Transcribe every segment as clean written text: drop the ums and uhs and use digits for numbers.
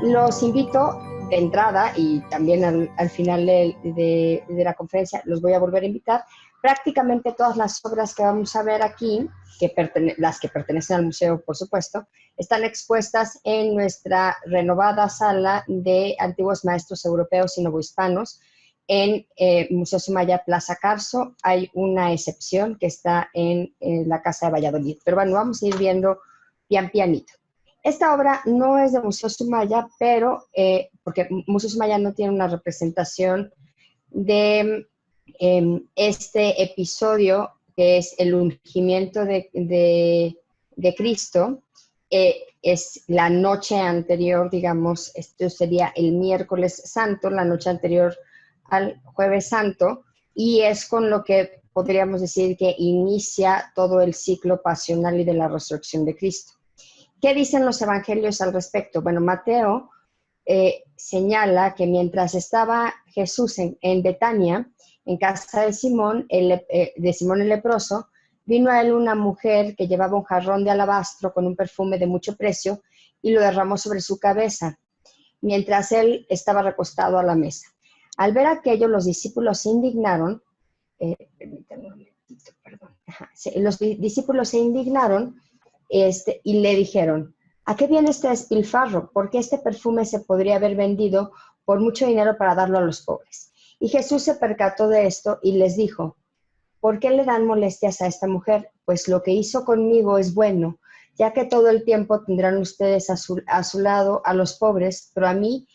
Los invito de entrada y también al final de la conferencia los voy a volver a invitar. Prácticamente todas las obras que vamos a ver aquí, las que pertenecen al museo, por supuesto, están expuestas en nuestra renovada sala de antiguos maestros europeos y novohispanos en Museo Sumaya Plaza Carso. Hay una excepción que está en la Casa de Valladolid. Pero bueno, vamos a ir viendo pianito. Esta obra no es de Museo Sumaya, pero porque Museo Sumaya no tiene una representación de este episodio, que es el ungimiento de Cristo. Es la noche anterior, digamos, esto sería el miércoles santo, la noche anterior al jueves santo, y es con lo que podríamos decir que inicia todo el ciclo pasional y de la resurrección de Cristo. ¿Qué dicen los evangelios al respecto? Bueno, Mateo señala que mientras estaba Jesús en Betania, en casa de Simón el leproso, vino a él una mujer que llevaba un jarrón de alabastro con un perfume de mucho precio y lo derramó sobre su cabeza, mientras él estaba recostado a la mesa. Al ver aquello, los discípulos se indignaron, los discípulos se indignaron y le dijeron: ¿a qué viene este despilfarro? Porque este perfume se podría haber vendido por mucho dinero para darlo a los pobres. Y Jesús se percató de esto y les dijo: ¿por qué le dan molestias a esta mujer? Pues lo que hizo conmigo es bueno, ya que todo el tiempo tendrán ustedes a su lado a los pobres, pero a mí,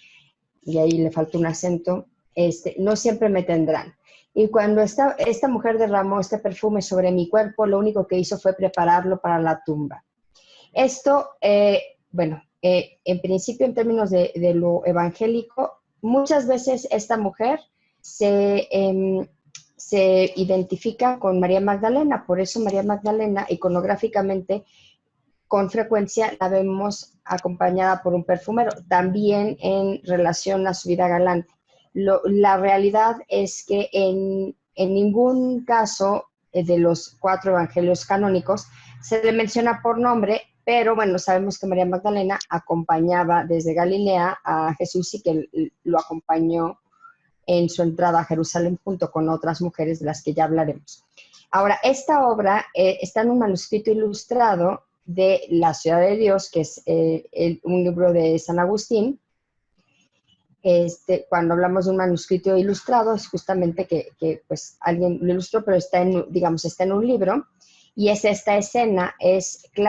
y ahí le faltó un acento, no siempre me tendrán. Y cuando esta mujer derramó este perfume sobre mi cuerpo, lo único que hizo fue prepararlo para la tumba. Esto, en principio, en términos de lo evangélico, muchas veces esta mujer se identifica con María Magdalena. Por eso María Magdalena, iconográficamente, con frecuencia la vemos acompañada por un perfumero, también en relación a su vida galante. La realidad es que en ningún caso de los 4 evangelios canónicos se le menciona por nombre, pero bueno, sabemos que María Magdalena acompañaba desde Galilea a Jesús y que lo acompañó en su entrada a Jerusalén junto con otras mujeres de las que ya hablaremos. Ahora, esta obra está en un manuscrito ilustrado de La Ciudad de Dios, que es un libro de San Agustín. Cuando hablamos de un manuscrito ilustrado, es justamente que pues alguien lo ilustró, pero está en un libro, y esta escena, es un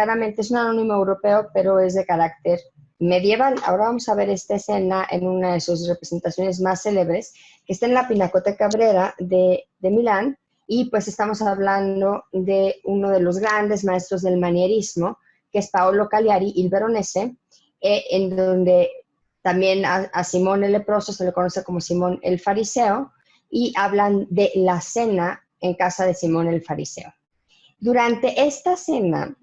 anónimo europeo, pero es de carácter medieval. Ahora vamos a ver esta escena en una de sus representaciones más célebres, que está en la Pinacoteca Brera de Milán, y pues estamos hablando de uno de los grandes maestros del manierismo, que es Paolo Cagliari, il Veronese, en donde también a Simón el leproso se le conoce como Simón el fariseo, y hablan de la cena en casa de Simón el fariseo. Durante esta cena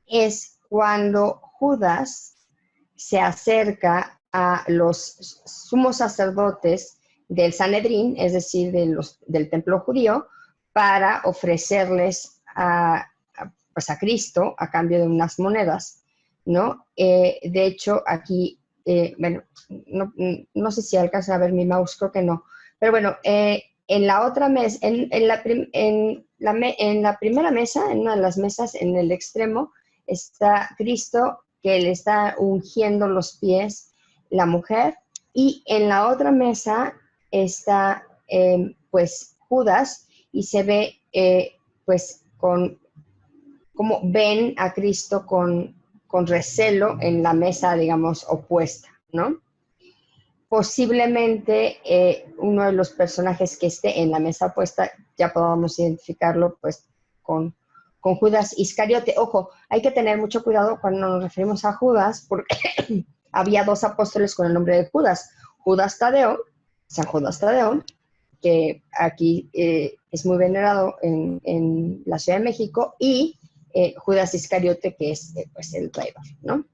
es cuando Judas se acerca a los sumos sacerdotes del Sanedrín, es decir, del templo judío, para ofrecerles a Cristo a cambio de unas monedas, ¿no? De hecho, aquí, no sé si alcanzan a ver mi mouse, creo que no, pero bueno, en la otra mesa, en la primera mesa, en una de las mesas en el extremo, está Cristo, que le está ungiendo los pies la mujer, y en la otra mesa está pues Judas, y se ve pues como ven a Cristo con recelo en la mesa, digamos, opuesta, ¿no? Posiblemente uno de los personajes que esté en la mesa opuesta, ya podamos identificarlo pues con Judas Iscariote. Ojo, hay que tener mucho cuidado cuando nos referimos a Judas, porque había 2 apóstoles con el nombre de Judas: Judas Tadeo, San Judas Tadeo, que aquí es muy venerado en la Ciudad de México, y Judas Iscariote, que es pues el traidor, ¿no?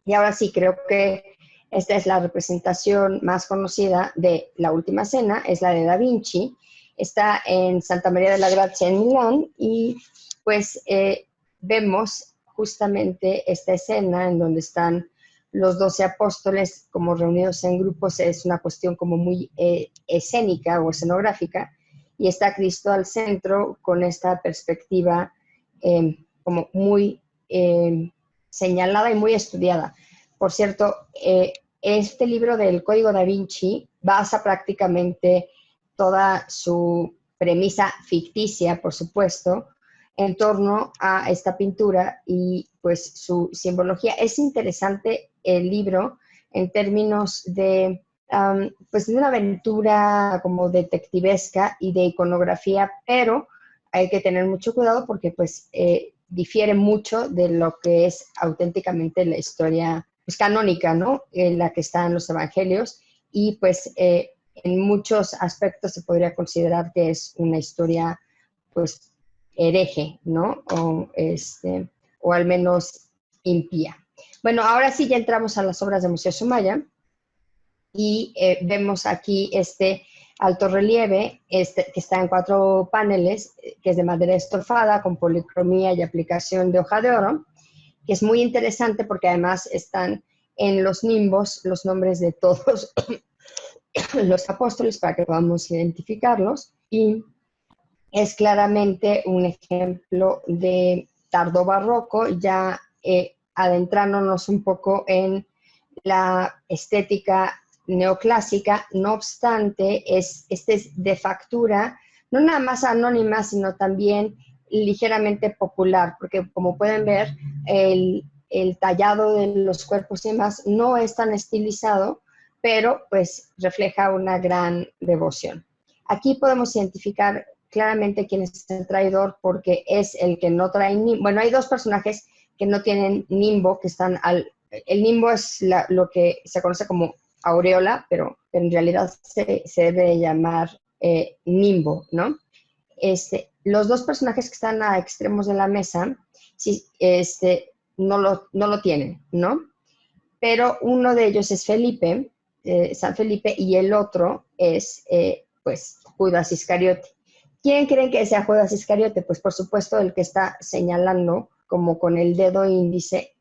Y ahora sí, creo que esta es la representación más conocida de la Última Cena, es la de Da Vinci. Está en Santa María de la Gracia en Milán, y pues vemos justamente esta escena en donde están los 12 apóstoles como reunidos en grupos es una cuestión como muy escénica o escenográfica, y está Cristo al centro con esta perspectiva como muy señalada y muy estudiada. Por cierto, este libro del Código Da Vinci basa prácticamente toda su premisa ficticia, por supuesto, en torno a esta pintura y pues su simbología. Es interesante el libro en términos de, pues de una aventura como detectivesca y de iconografía, pero hay que tener mucho cuidado porque pues difiere mucho de lo que es auténticamente la historia pues, canónica, ¿no? En la que están los evangelios, y pues en muchos aspectos se podría considerar que es una historia pues hereje, ¿no? O al menos impía. Bueno, ahora sí ya entramos a las obras de Museo Soumaya y vemos aquí este alto relieve que está en 4 paneles, que es de madera estofada con policromía y aplicación de hoja de oro, que es muy interesante porque además están en los nimbos los nombres de todos los apóstoles para que podamos identificarlos, y es claramente un ejemplo de tardobarroco, ya adentrándonos un poco en la estética neoclásica. No obstante, este es de factura, no nada más anónima, sino también ligeramente popular, porque como pueden ver, el tallado de los cuerpos y demás no es tan estilizado, pero pues refleja una gran devoción. Aquí podemos identificar claramente quién es el traidor porque es el que no trae nimbo. Bueno, hay 2 personajes que no tienen nimbo, que están el nimbo es lo que se conoce como aureola, pero en realidad se debe llamar nimbo, ¿no? Los 2 personajes que están a extremos de la mesa sí, no lo tienen, ¿no? Pero uno de ellos es Felipe, San Felipe, y el otro es, pues, Judas Iscariote. ¿Quién creen que sea Judas Iscariote? Pues, por supuesto, el que está señalando como con el dedo índice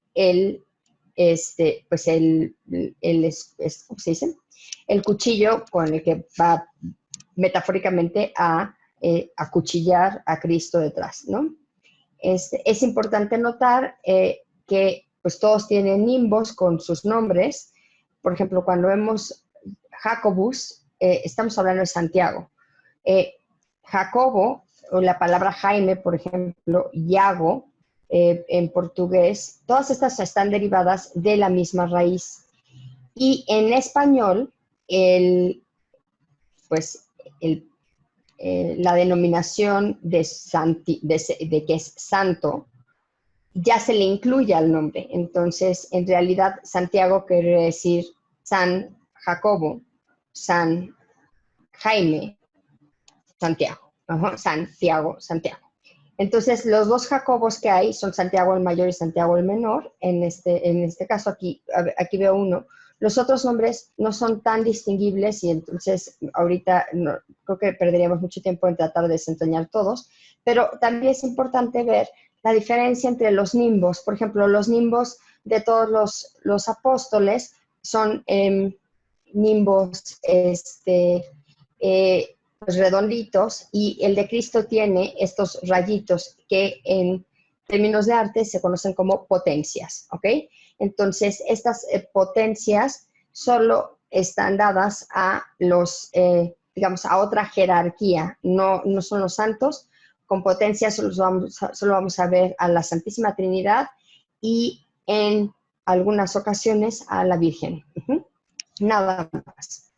pues ¿cómo se dice? El cuchillo con el que va metafóricamente a acuchillar a Cristo detrás, ¿no? Es importante notar que pues todos tienen nimbos con sus nombres. Por ejemplo, cuando vemos Jacobus, estamos hablando de Santiago. Jacobo, o la palabra Jaime, por ejemplo, Iago, en portugués, todas estas están derivadas de la misma raíz. Y en español, la denominación de que es santo ya se le incluye al nombre. Entonces, en realidad, Santiago quiere decir San Jacobo, San Jaime, Santiago. Santiago. Entonces, los 2 Jacobos que hay son Santiago el mayor y Santiago el menor. En este caso, aquí veo uno. Los otros nombres no son tan distinguibles y entonces ahorita creo que perderíamos mucho tiempo en tratar de desentrañar todos, pero también es importante ver la diferencia entre los nimbos. Por ejemplo, los nimbos de todos los apóstoles son nimbos pues redonditos, y el de Cristo tiene estos rayitos que en términos de arte se conocen como potencias, ¿ok? Entonces, estas potencias solo están dadas a digamos, a otra jerarquía, no son los santos. Con potencias solo vamos a ver a la Santísima Trinidad y en algunas ocasiones a la Virgen. Nada más.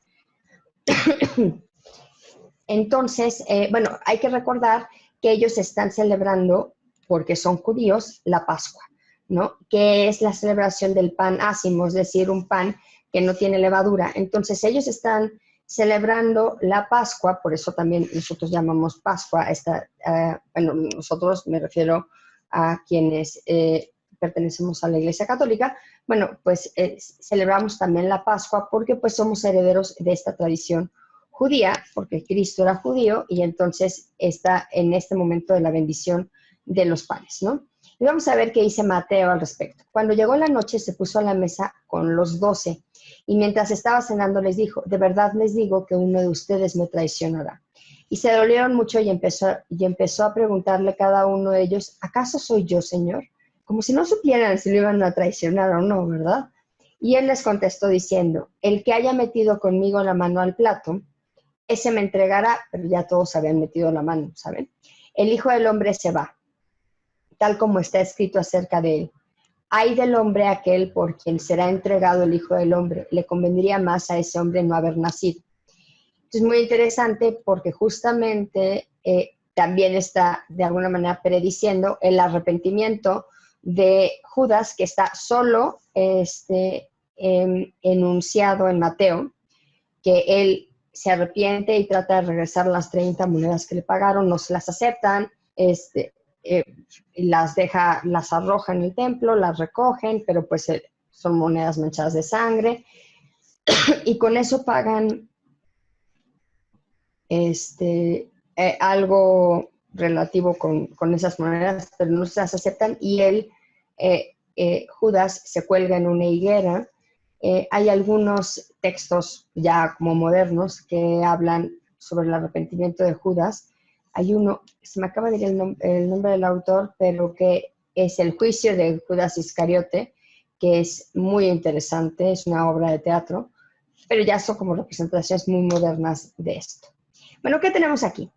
Entonces, bueno, hay que recordar que ellos están celebrando, porque son judíos, la Pascua, ¿no? Que es la celebración del pan ácimo, es decir, un pan que no tiene levadura. Entonces, ellos están celebrando la Pascua, por eso también nosotros llamamos Pascua, bueno, nosotros me refiero a quienes pertenecemos a la Iglesia Católica. Bueno, pues celebramos también la Pascua porque pues somos herederos de esta tradición judía, porque Cristo era judío y entonces está en este momento de la bendición de los panes, ¿no? Y vamos a ver qué dice Mateo al respecto. Cuando llegó la noche, se puso a la mesa con los 12, y mientras estaba cenando les dijo, de verdad les digo que uno de ustedes me traicionará. Y se dolieron mucho y empezó a preguntarle cada uno de ellos, ¿acaso soy yo, Señor? Como si no supieran si lo iban a traicionar o no, ¿verdad? Y él les contestó diciendo, el que haya metido conmigo la mano al plato, ese me entregará, pero ya todos habían metido la mano, ¿saben? El Hijo del Hombre se va, tal como está escrito acerca de él. Ay del hombre aquel por quien será entregado el Hijo del Hombre, le convendría más a ese hombre no haber nacido. Es muy interesante porque justamente también está de alguna manera prediciendo el arrepentimiento de Judas, que está solo enunciado en Mateo, que él se arrepiente y trata de regresar las 30 monedas que le pagaron, no se las aceptan, las deja, las arroja en el templo, las recogen, pero pues son monedas manchadas de sangre, y con eso pagan algo relativo con esas monedas, pero no se las aceptan, y él, Judas, se cuelga en una higuera. Hay algunos textos ya como modernos que hablan sobre el arrepentimiento de Judas. Hay uno, se me acaba de ir el nombre del autor, pero que es El juicio de Judas Iscariote, que es muy interesante, es una obra de teatro, pero ya son como representaciones muy modernas de esto. Bueno, ¿qué tenemos aquí?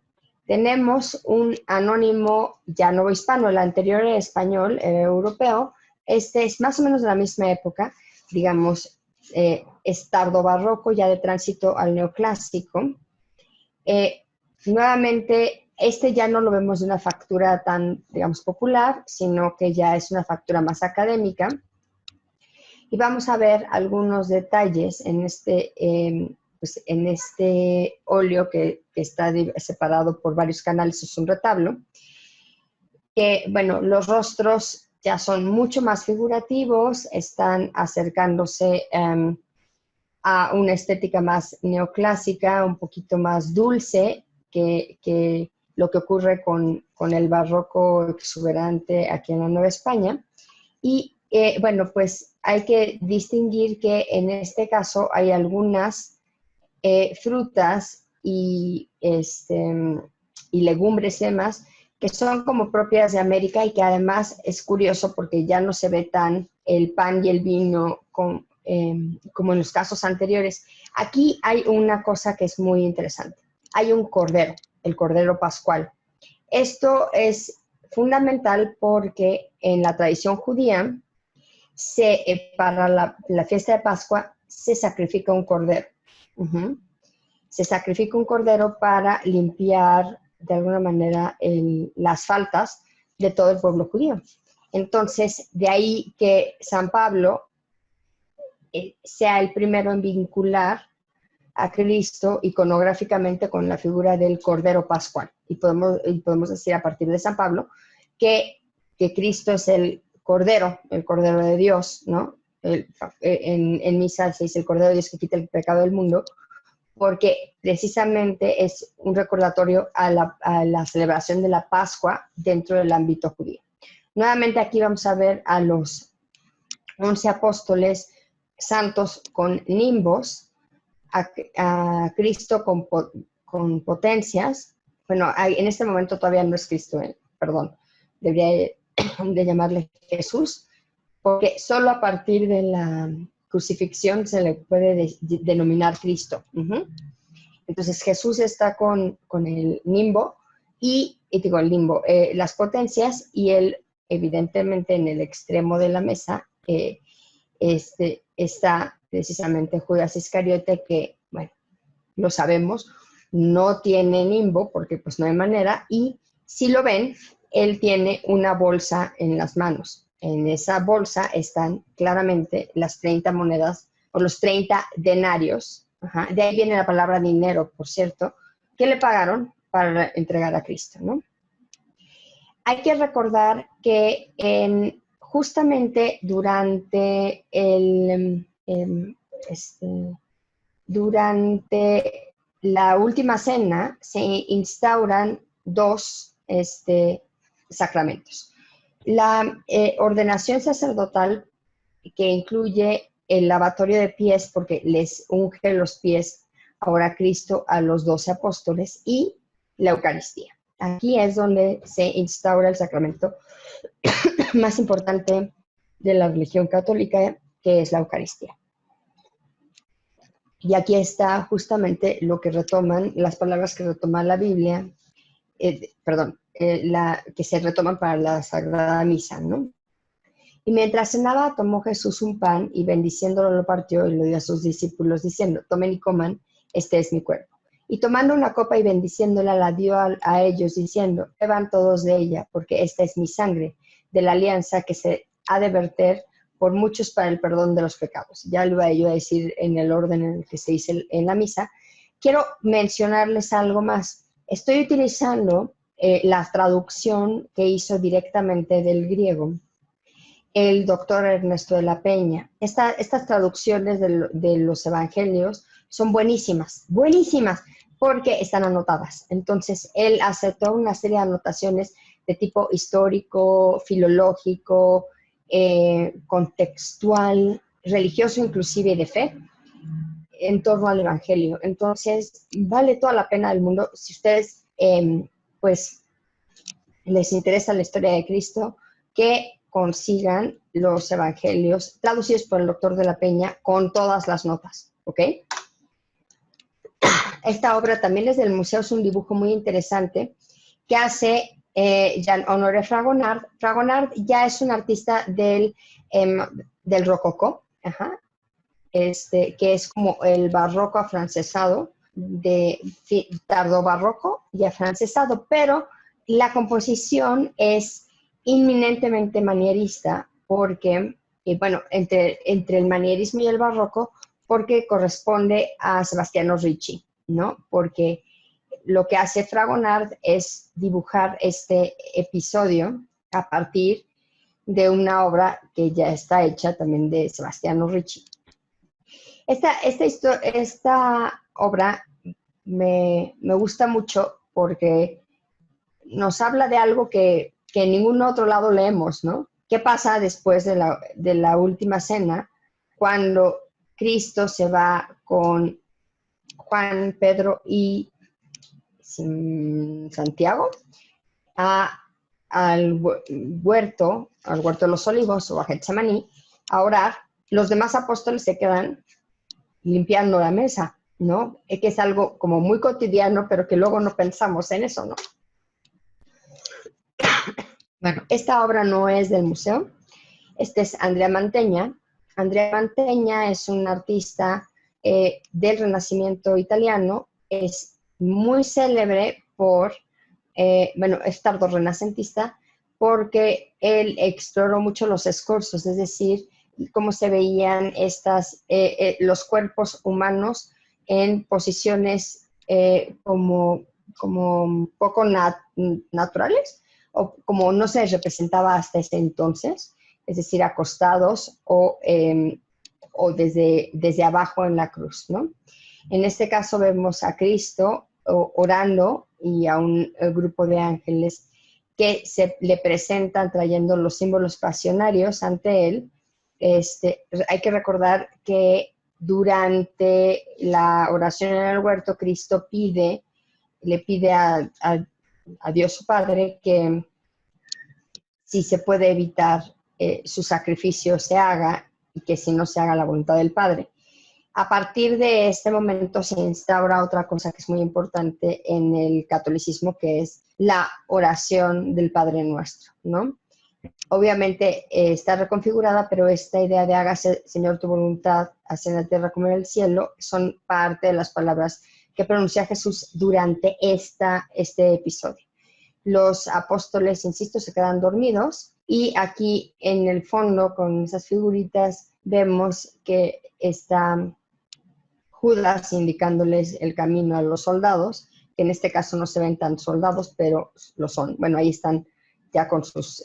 Tenemos un anónimo ya no hispano, el anterior era español, europeo. Este es más o menos de la misma época, digamos, es tardo barroco, ya de tránsito al neoclásico. Nuevamente, este ya no lo vemos de una factura tan, digamos, popular, sino que ya es una factura más académica. Y vamos a ver algunos detalles en este óleo que está separado por varios canales, es un retablo. Bueno, los rostros ya son mucho más figurativos, están acercándose a una estética más neoclásica, un poquito más dulce que lo que ocurre con el barroco exuberante aquí en la Nueva España. Y bueno, pues hay que distinguir que en este caso hay algunas frutas y legumbres y demás que son como propias de América, y que además es curioso porque ya no se ve tan el pan y el vino como en los casos anteriores. Aquí hay una cosa que es muy interesante. Hay un cordero, el cordero pascual. Esto es fundamental porque en la tradición judía, para la fiesta de Pascua se sacrifica un cordero. Se sacrifica un cordero para limpiar de alguna manera las faltas de todo el pueblo judío. Entonces, de ahí que San Pablo sea el primero en vincular a Cristo iconográficamente con la figura del Cordero Pascual. Y podemos decir a partir de San Pablo que Cristo es el Cordero de Dios, ¿no? En misa se dice el Cordero de Dios que quita el pecado del mundo, porque precisamente es un recordatorio a la celebración de la Pascua dentro del ámbito judío. Nuevamente aquí vamos a ver a los 11 apóstoles santos con nimbos, a Cristo con potencias. Bueno, en este momento todavía no es Cristo, perdón, debería de llamarle Jesús, porque solo a partir de la crucifixión se le puede denominar Cristo. Entonces Jesús está con el nimbo las potencias, y él evidentemente en el extremo de la mesa está precisamente Judas Iscariote, que, bueno, lo sabemos, no tiene nimbo porque pues no hay manera, y si lo ven, él tiene una bolsa en las manos. En esa bolsa están claramente las 30 monedas o los 30 denarios. De ahí viene la palabra dinero, por cierto, que le pagaron para entregar a Cristo, ¿no? Hay que recordar que justamente durante durante la última cena se instauran dos sacramentos. La ordenación sacerdotal, que incluye el lavatorio de pies, porque les unge los pies ahora Cristo a los 12 apóstoles, y la Eucaristía. Aquí es donde se instaura el sacramento más importante de la religión católica, que es la Eucaristía. Y aquí está justamente lo que retoman, las palabras que retoma la Biblia, que se retoman para la Sagrada Misa, ¿no? Y mientras cenaba, tomó Jesús un pan y bendiciéndolo lo partió y lo dio a sus discípulos, diciendo, tomen y coman, este es mi cuerpo. Y tomando una copa y bendiciéndola, la dio a ellos, diciendo, beban todos de ella, porque esta es mi sangre de la alianza que se ha de verter por muchos para el perdón de los pecados. Ya lo voy a decir en el orden en el que se dice en la misa. Quiero mencionarles algo más. Estoy utilizando la traducción que hizo directamente del griego el doctor Ernesto de la Peña. Estas traducciones de los evangelios son buenísimas, buenísimas, porque están anotadas. Entonces, él hace toda una serie de anotaciones de tipo histórico, filológico, contextual, religioso inclusive y de fe, en torno al evangelio. Entonces, vale toda la pena del mundo. Si ustedes, pues, les interesa la historia de Cristo, que consigan los evangelios traducidos por el doctor de la Peña con todas las notas, ¿ok? Esta obra también es del museo, es un dibujo muy interesante que hace Jean-Honoré Fragonard. Fragonard ya es un artista del rococó, que es como el barroco afrancesado, de tardo barroco y afrancesado, pero la composición es inminentemente manierista porque, bueno, entre el manierismo y el barroco, porque corresponde a Sebastiano Ricci, ¿no? Porque lo que hace Fragonard es dibujar este episodio a partir de una obra que ya está hecha también de Sebastiano Ricci. Esta obra me gusta mucho porque nos habla de algo que en ningún otro lado leemos, ¿no? ¿Qué pasa después de la última cena cuando Cristo se va con Juan, Pedro y Santiago al huerto de los Olivos o a Getsemaní a orar? Los demás apóstoles se quedan limpiando la mesa, ¿no? Es que es algo como muy cotidiano, pero que luego no pensamos en eso, ¿no? Bueno, esta obra no es del museo. Este es Andrea Mantegna. Andrea Mantegna es un artista del Renacimiento italiano. Es muy célebre es tardo-renacentista, porque él exploró mucho los escorzos, es decir, cómo se veían los cuerpos humanos en posiciones como poco naturales, o como no se representaba hasta ese entonces, es decir, acostados o desde abajo en la cruz, ¿no? En este caso vemos a Cristo orando y a un grupo de ángeles que se le presentan trayendo los símbolos pasionarios ante él. Hay que recordar que durante la oración en el huerto, Cristo le pide a Dios su Padre que si se puede evitar su sacrificio se haga, y que si no se haga la voluntad del Padre. A partir de este momento se instaura otra cosa que es muy importante en el catolicismo, que es la oración del Padre Nuestro, ¿no? Obviamente está reconfigurada, pero esta idea de hágase, Señor, tu voluntad, así en la tierra como en el cielo, son parte de las palabras que pronuncia Jesús durante este episodio. Los apóstoles, insisto, se quedan dormidos, y aquí en el fondo, con esas figuritas, vemos que está Judas indicándoles el camino a los soldados, que en este caso no se ven tan soldados, pero lo son. Bueno, ahí están ya con sus,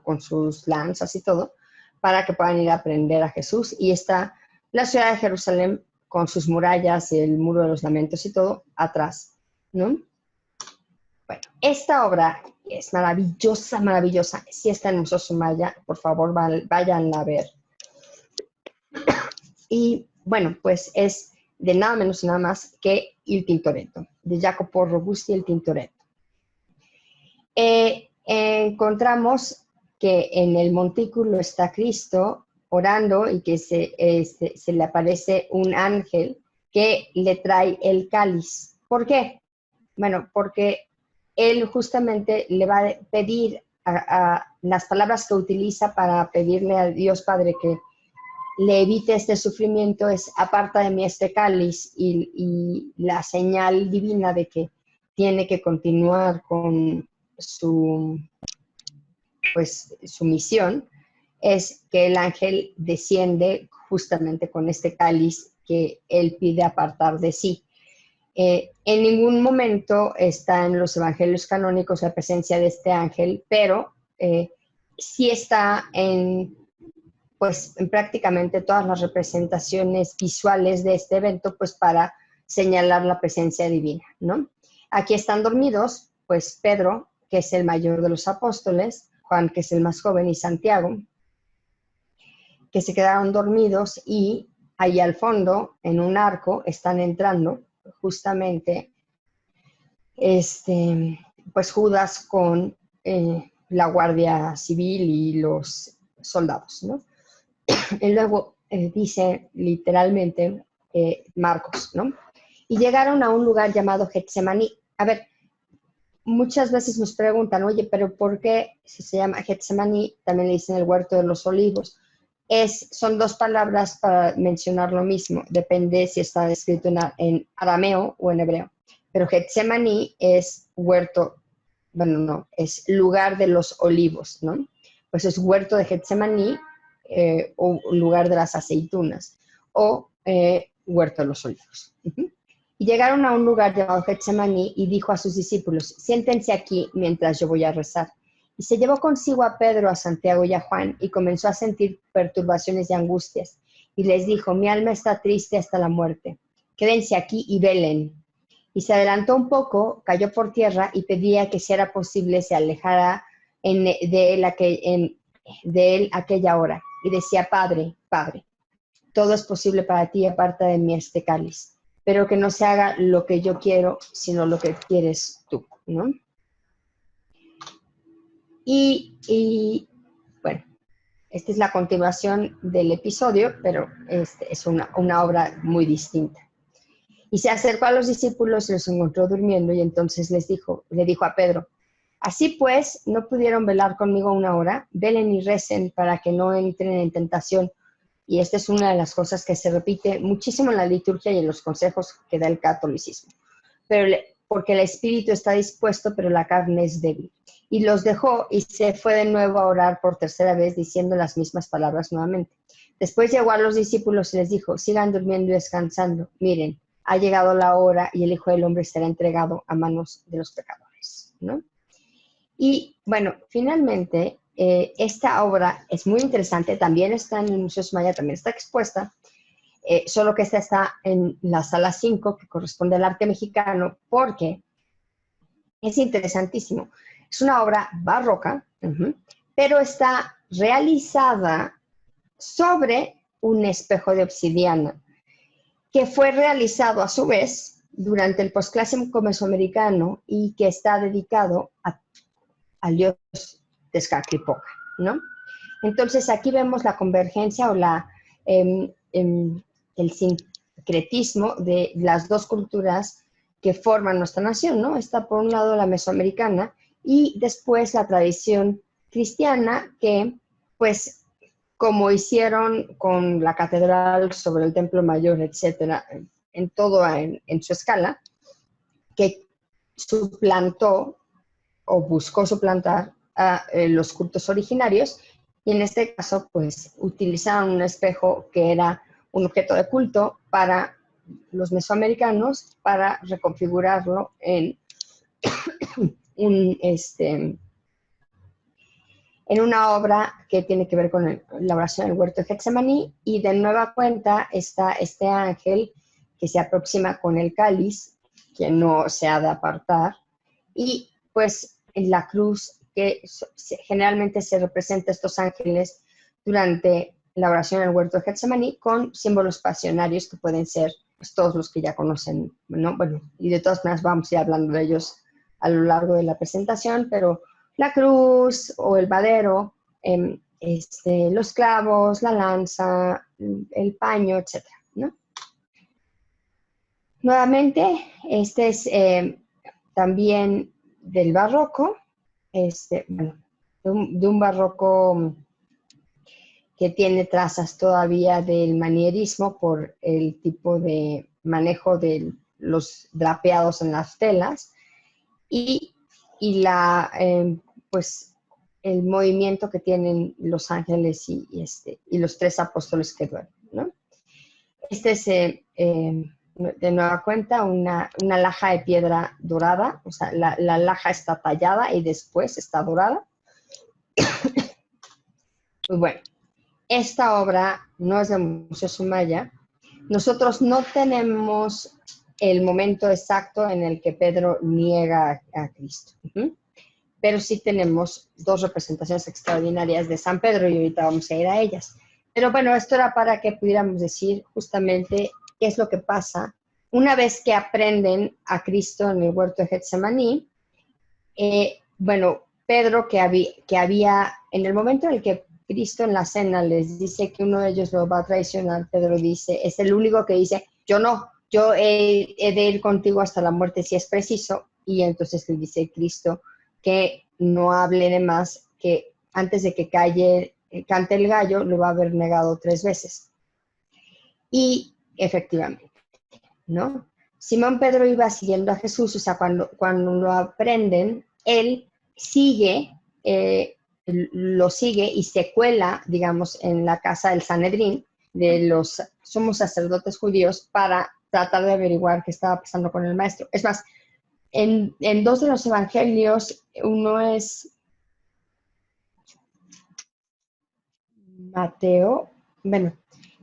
con sus lanzas y todo, para que puedan ir a prender a Jesús. Y está la ciudad de Jerusalén con sus murallas y el muro de los lamentos y todo atrás, ¿no? Bueno, esta obra es maravillosa, maravillosa. Si está en el Museo Sumaya, por favor, vayan a ver. Y bueno, pues es de nada menos y nada más que Il Tintoretto, de Jacopo Robusti, El Tintoretto. Encontramos que en el montículo está Cristo orando y que se le aparece un ángel que le trae el cáliz. ¿Por qué? Bueno, porque él justamente le va a pedir a las palabras que utiliza para pedirle a Dios Padre que le evite este sufrimiento es: aparta de mí este cáliz, y la señal divina de que tiene que continuar con su misión es que el ángel desciende justamente con este cáliz que él pide apartar de sí. En ningún momento está en los evangelios canónicos la presencia de este ángel, pero sí está en prácticamente todas las representaciones visuales de este evento, pues para señalar la presencia divina, ¿no? Aquí están dormidos, pues Pedro, que es el mayor de los apóstoles, Juan, que es el más joven, y Santiago, que se quedaron dormidos, y ahí al fondo, en un arco, están entrando justamente pues Judas con la Guardia Civil y los soldados, ¿no? Y luego dice literalmente Marcos, ¿no? Y llegaron a un lugar llamado Getsemaní. A ver, muchas veces nos preguntan, oye, pero ¿por qué se llama Getsemaní? También le dicen el huerto de los olivos. Son dos palabras para mencionar lo mismo, depende si está escrito en arameo o en hebreo. Pero Getsemaní es huerto, bueno, no, es lugar de los olivos, ¿no? Pues es huerto de Getsemaní, o lugar de las aceitunas, o huerto de los olivos. Y llegaron a un lugar llamado Getsemaní y dijo a sus discípulos: siéntense aquí mientras yo voy a rezar. Y se llevó consigo a Pedro, a Santiago y a Juan, y comenzó a sentir perturbaciones y angustias. Y les dijo: mi alma está triste hasta la muerte. Quédense aquí y velen. Y se adelantó un poco, cayó por tierra y pedía que si era posible se alejara de él aquella hora. Y decía: Padre, Padre, todo es posible para ti, aparta de mí este cáliz, pero que no se haga lo que yo quiero, sino lo que quieres tú, ¿no? Y bueno, esta es la continuación del episodio, pero es una obra muy distinta. Y se acercó a los discípulos y los encontró durmiendo, y entonces le dijo a Pedro: así pues, ¿no pudieron velar conmigo una hora? Velen y recen para que no entren en tentación. Y esta es una de las cosas que se repite muchísimo en la liturgia y en los consejos que da el catolicismo. Porque el espíritu está dispuesto, pero la carne es débil. Y los dejó y se fue de nuevo a orar por tercera vez, diciendo las mismas palabras nuevamente. Después llegó a los discípulos y les dijo: sigan durmiendo y descansando. Miren, ha llegado la hora y el Hijo del Hombre será entregado a manos de los pecadores, ¿no? Y bueno, finalmente, esta obra es muy interesante, también está en el Museo Sumaya, también está expuesta, solo que esta está en la sala 5, que corresponde al arte mexicano, porque es interesantísimo. Es una obra barroca, pero está realizada sobre un espejo de obsidiana, que fue realizado a su vez durante el posclásico mesoamericano y que está dedicado al dios Tezcatlipoca, ¿no? Entonces aquí vemos la convergencia o el sincretismo de las dos culturas que forman nuestra nación, ¿no? Está por un lado la mesoamericana y después la tradición cristiana que, pues, como hicieron con la catedral sobre el Templo Mayor, etcétera, en todo en su escala, que suplantó o buscó suplantar a los cultos originarios, y en este caso pues utilizaron un espejo que era un objeto de culto para los mesoamericanos para reconfigurarlo en en una obra que tiene que ver con la oración del huerto de Getsemaní, y de nueva cuenta está este ángel que se aproxima con el cáliz, que no se ha de apartar, y después en la cruz, que generalmente se representa a estos ángeles durante la oración en el huerto de Getsemaní con símbolos pasionarios que pueden ser pues, todos los que ya conocen, ¿no? Bueno, y de todas maneras vamos a ir hablando de ellos a lo largo de la presentación, pero la cruz o el madero, los clavos, la lanza, el paño, etcétera, ¿no? Nuevamente, este es también del barroco, bueno, de un barroco que tiene trazas todavía del manierismo por el tipo de manejo de los drapeados en las telas y pues el movimiento que tienen los ángeles y los tres apóstoles que duermen, ¿no? Este es, de nueva cuenta, una laja de piedra dorada, o sea, la laja está tallada y después está dorada. Pues bueno, esta obra no es del Museo Sumaya. Nosotros no tenemos el momento exacto en el que Pedro niega a Cristo. Pero sí tenemos dos representaciones extraordinarias de San Pedro y ahorita vamos a ir a ellas. Pero bueno, esto era para que pudiéramos decir justamente qué es lo que pasa una vez que aprenden a Cristo en el huerto de Getsemaní. Bueno, Pedro que había, en el momento en el que Cristo en la cena les dice que uno de ellos lo va a traicionar, Pedro dice, es el único que dice, yo no, yo he de ir contigo hasta la muerte si es preciso, y entonces le dice Cristo que no hable de más, que antes de que cante el gallo, lo va a haber negado 3 veces. Y efectivamente, ¿no? Simón Pedro iba siguiendo a Jesús, o sea, cuando lo aprenden, él lo sigue y se cuela, digamos, en la casa del Sanedrín, de los sumos sacerdotes judíos, para tratar de averiguar qué estaba pasando con el maestro. Es más, en 2 de los evangelios, uno es Mateo, bueno,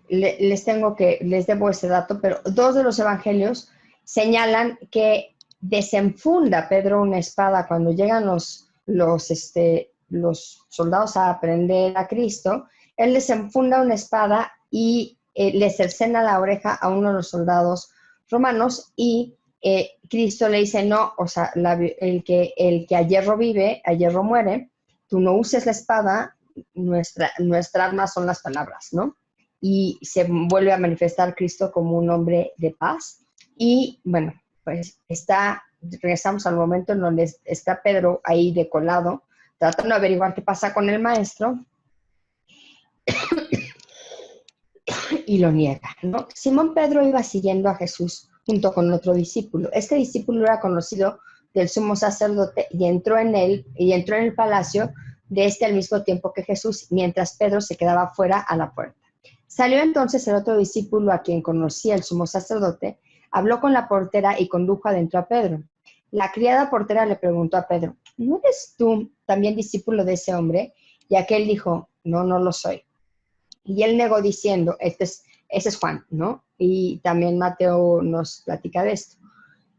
les debo ese dato, pero 2 de los evangelios señalan que desenfunda Pedro una espada cuando llegan los soldados a prender a Cristo. Él desenfunda una espada y le cercena la oreja a uno de los soldados romanos y Cristo le dice, no, o sea, el que a hierro vive, a hierro muere, tú no uses la espada, nuestra arma son las palabras, ¿no? Y se vuelve a manifestar Cristo como un hombre de paz. Y bueno, pues regresamos al momento en donde está Pedro ahí decolado, tratando de averiguar qué pasa con el maestro, y lo niega, ¿no? Simón Pedro iba siguiendo a Jesús junto con otro discípulo. Este discípulo era conocido del sumo sacerdote y entró en el palacio de al mismo tiempo que Jesús, mientras Pedro se quedaba fuera a la puerta. Salió entonces el otro discípulo a quien conocía el sumo sacerdote, habló con la portera y condujo adentro a Pedro. La criada portera le preguntó a Pedro, ¿no eres tú también discípulo de ese hombre? Y aquel dijo, no, no lo soy. Y él negó diciendo, ese es Juan, ¿no? Y también Mateo nos platica de esto.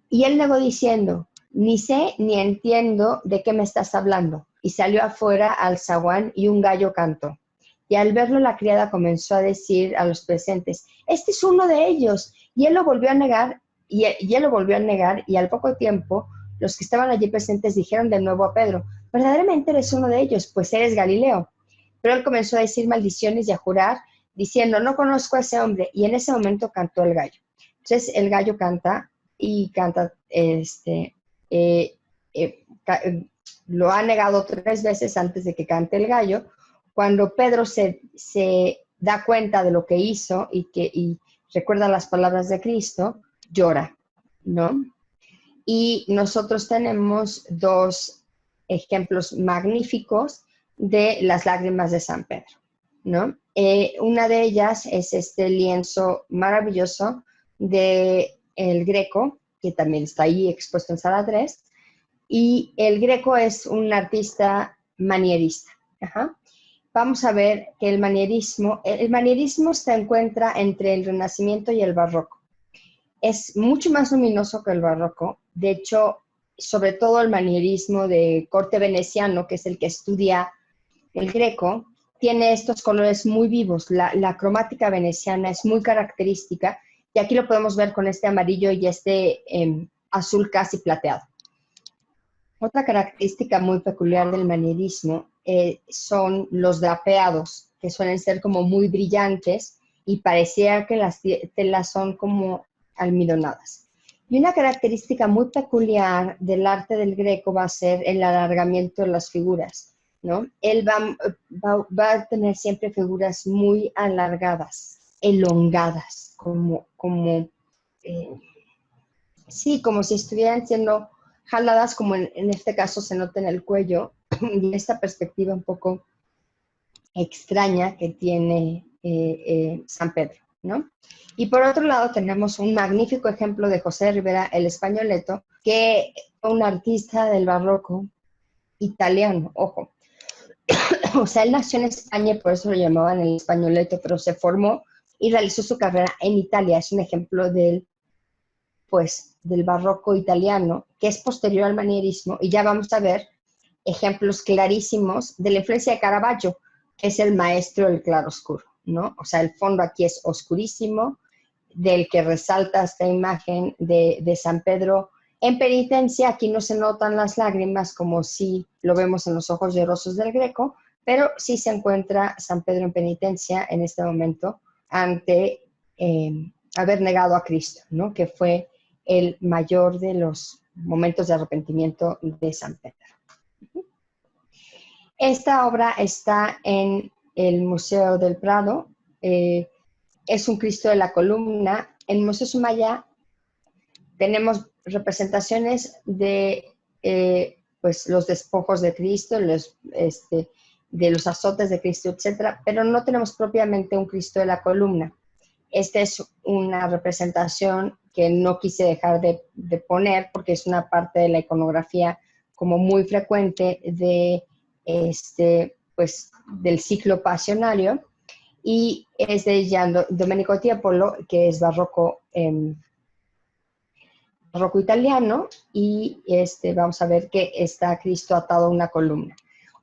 Y él negó diciendo, ni sé ni entiendo de qué me estás hablando. Y salió afuera al zaguán y un gallo cantó. Y al verlo la criada comenzó a decir a los presentes, este es uno de ellos. Y él lo volvió a negar, y al poco tiempo los que estaban allí presentes dijeron de nuevo a Pedro, verdaderamente eres uno de ellos, pues eres Galileo. Pero él comenzó a decir maldiciones y a jurar, diciendo, no conozco a ese hombre. Y en ese momento cantó el gallo. Entonces el gallo canta, lo ha negado 3 veces antes de que cante el gallo. Cuando Pedro se da cuenta de lo que hizo y recuerda las palabras de Cristo, llora, ¿no? Y nosotros tenemos 2 ejemplos magníficos de las lágrimas de San Pedro, ¿no? Una de ellas es este lienzo maravilloso del Greco, que también está ahí expuesto en Sala 3, y el Greco es un artista manierista. Vamos a ver que el manierismo se encuentra entre el Renacimiento y el Barroco. Es mucho más luminoso que el Barroco. De hecho, sobre todo el manierismo de corte veneciano, que es el que estudia el Greco, tiene estos colores muy vivos. La cromática veneciana es muy característica y aquí lo podemos ver con este amarillo y este azul casi plateado. Otra característica muy peculiar del manierismo son los drapeados, que suelen ser como muy brillantes y parecía que las telas son como almidonadas. Y una característica muy peculiar del arte del Greco va a ser el alargamiento de las figuras, ¿no? Él va a tener siempre figuras muy alargadas, elongadas, sí, como si estuvieran siendo jaladas, como en este caso se nota en el cuello, y esta perspectiva un poco extraña que tiene San Pedro, ¿no? Y por otro lado tenemos un magnífico ejemplo de José de Ribera, el Españoleto, que fue un artista del barroco italiano, ojo. O sea, él nació en España y por eso lo llamaban el Españoleto, pero se formó y realizó su carrera en Italia. Es un ejemplo del barroco italiano, que es posterior al manierismo, y ya vamos a ver ejemplos clarísimos de la influencia de Caravaggio, que es el maestro del claroscuro, ¿no? O sea, el fondo aquí es oscurísimo, del que resalta esta imagen de San Pedro en penitencia. Aquí no se notan las lágrimas como si lo vemos en los ojos llorosos del Greco, pero sí se encuentra San Pedro en penitencia en este momento ante haber negado a Cristo, ¿no? Que fue el mayor de los momentos de arrepentimiento de San Pedro. Esta obra está en el Museo del Prado. Es un Cristo de la columna. En el Museo Sumaya tenemos representaciones de los despojos de Cristo, de los azotes de Cristo, etcétera, pero no tenemos propiamente un Cristo de la columna. Esta es una representación que no quise dejar de poner porque es una parte de la iconografía como muy frecuente del ciclo pasionario, y es de Domenico Tiepolo, que es barroco italiano, y vamos a ver que está Cristo atado a una columna.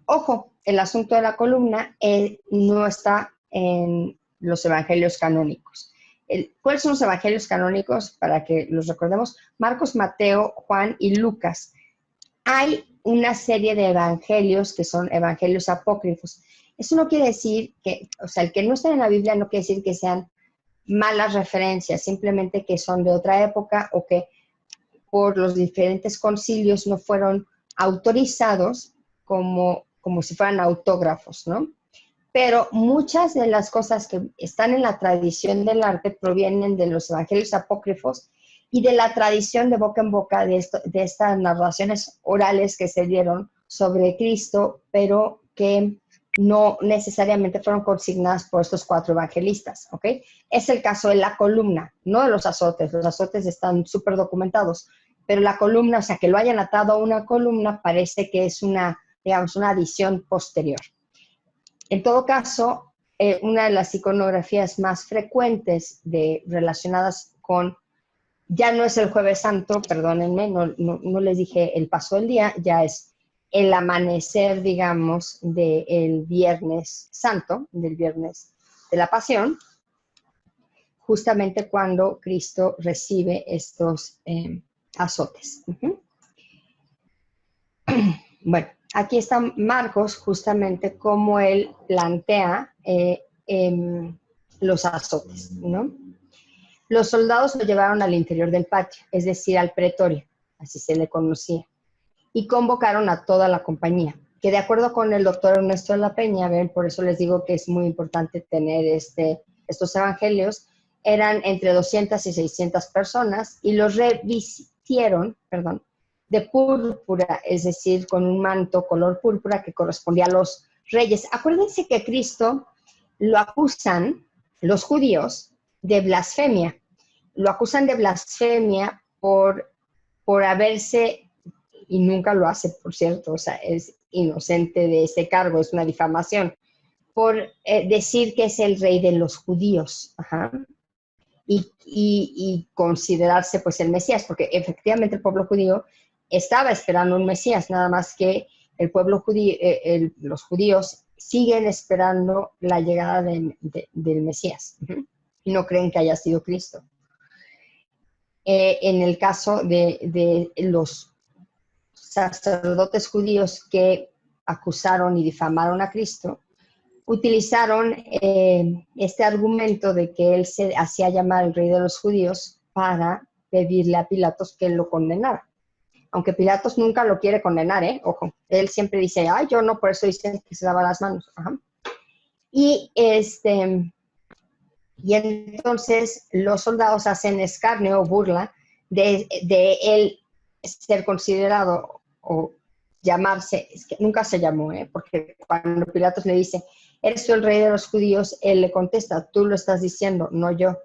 Ojo, el asunto de la columna no está en los evangelios canónicos. ¿Cuáles son los evangelios canónicos? Para que los recordemos: Marcos, Mateo, Juan y Lucas. Hay una serie de evangelios que son evangelios apócrifos. Eso no quiere decir que, o sea, el que no está en la Biblia no quiere decir que sean malas referencias, simplemente que son de otra época o que por los diferentes concilios no fueron autorizados como si fueran autógrafos, ¿no? Pero muchas de las cosas que están en la tradición del arte provienen de los evangelios apócrifos y de la tradición de boca en boca de estas narraciones orales que se dieron sobre Cristo, pero que no necesariamente fueron consignadas por estos 4 evangelistas, ¿ok? Es el caso de la columna, no de los azotes están súper documentados, pero la columna, o sea, que lo hayan atado a una columna, parece que es una adición posterior. En todo caso, una de las iconografías más frecuentes relacionadas con, ya no es el Jueves Santo, perdónenme, no les dije el paso del día, ya es el amanecer, digamos, del Viernes Santo, del Viernes de la Pasión, justamente cuando Cristo recibe estos azotes. Bueno, aquí está Marcos, justamente como él plantea los azotes, ¿no? Los soldados lo llevaron al interior del patio, es decir, al pretorio, así se le conocía, y convocaron a toda la compañía, que de acuerdo con el doctor Ernesto de la Peña, ven, por eso les digo que es muy importante tener estos evangelios, eran entre 200 y 600 personas, y los revistieron, de púrpura, es decir, con un manto color púrpura que correspondía a los reyes. Acuérdense que Cristo lo acusan los judíos de blasfemia. Lo acusan de blasfemia por haberse, y nunca lo hace, por cierto, o sea, es inocente de ese cargo, es una difamación, por decir que es el rey de los judíos. Ajá. Y considerarse pues el Mesías, porque efectivamente el pueblo judío estaba esperando un Mesías, nada más que el pueblo judío, los judíos siguen esperando la llegada del Mesías y no creen que haya sido Cristo. En el caso de los sacerdotes judíos que acusaron y difamaron a Cristo, utilizaron este argumento de que él se hacía llamar el rey de los judíos para pedirle a Pilatos que lo condenara. Aunque Pilatos nunca lo quiere condenar, ojo, él siempre dice, ay, yo no, por eso dicen que se lava las manos. Ajá. Y entonces los soldados hacen escarnio o burla de él ser considerado o llamarse, es que nunca se llamó, porque cuando Pilatos le dice, ¿eres tú el rey de los judíos? Él le contesta, tú lo estás diciendo, no yo,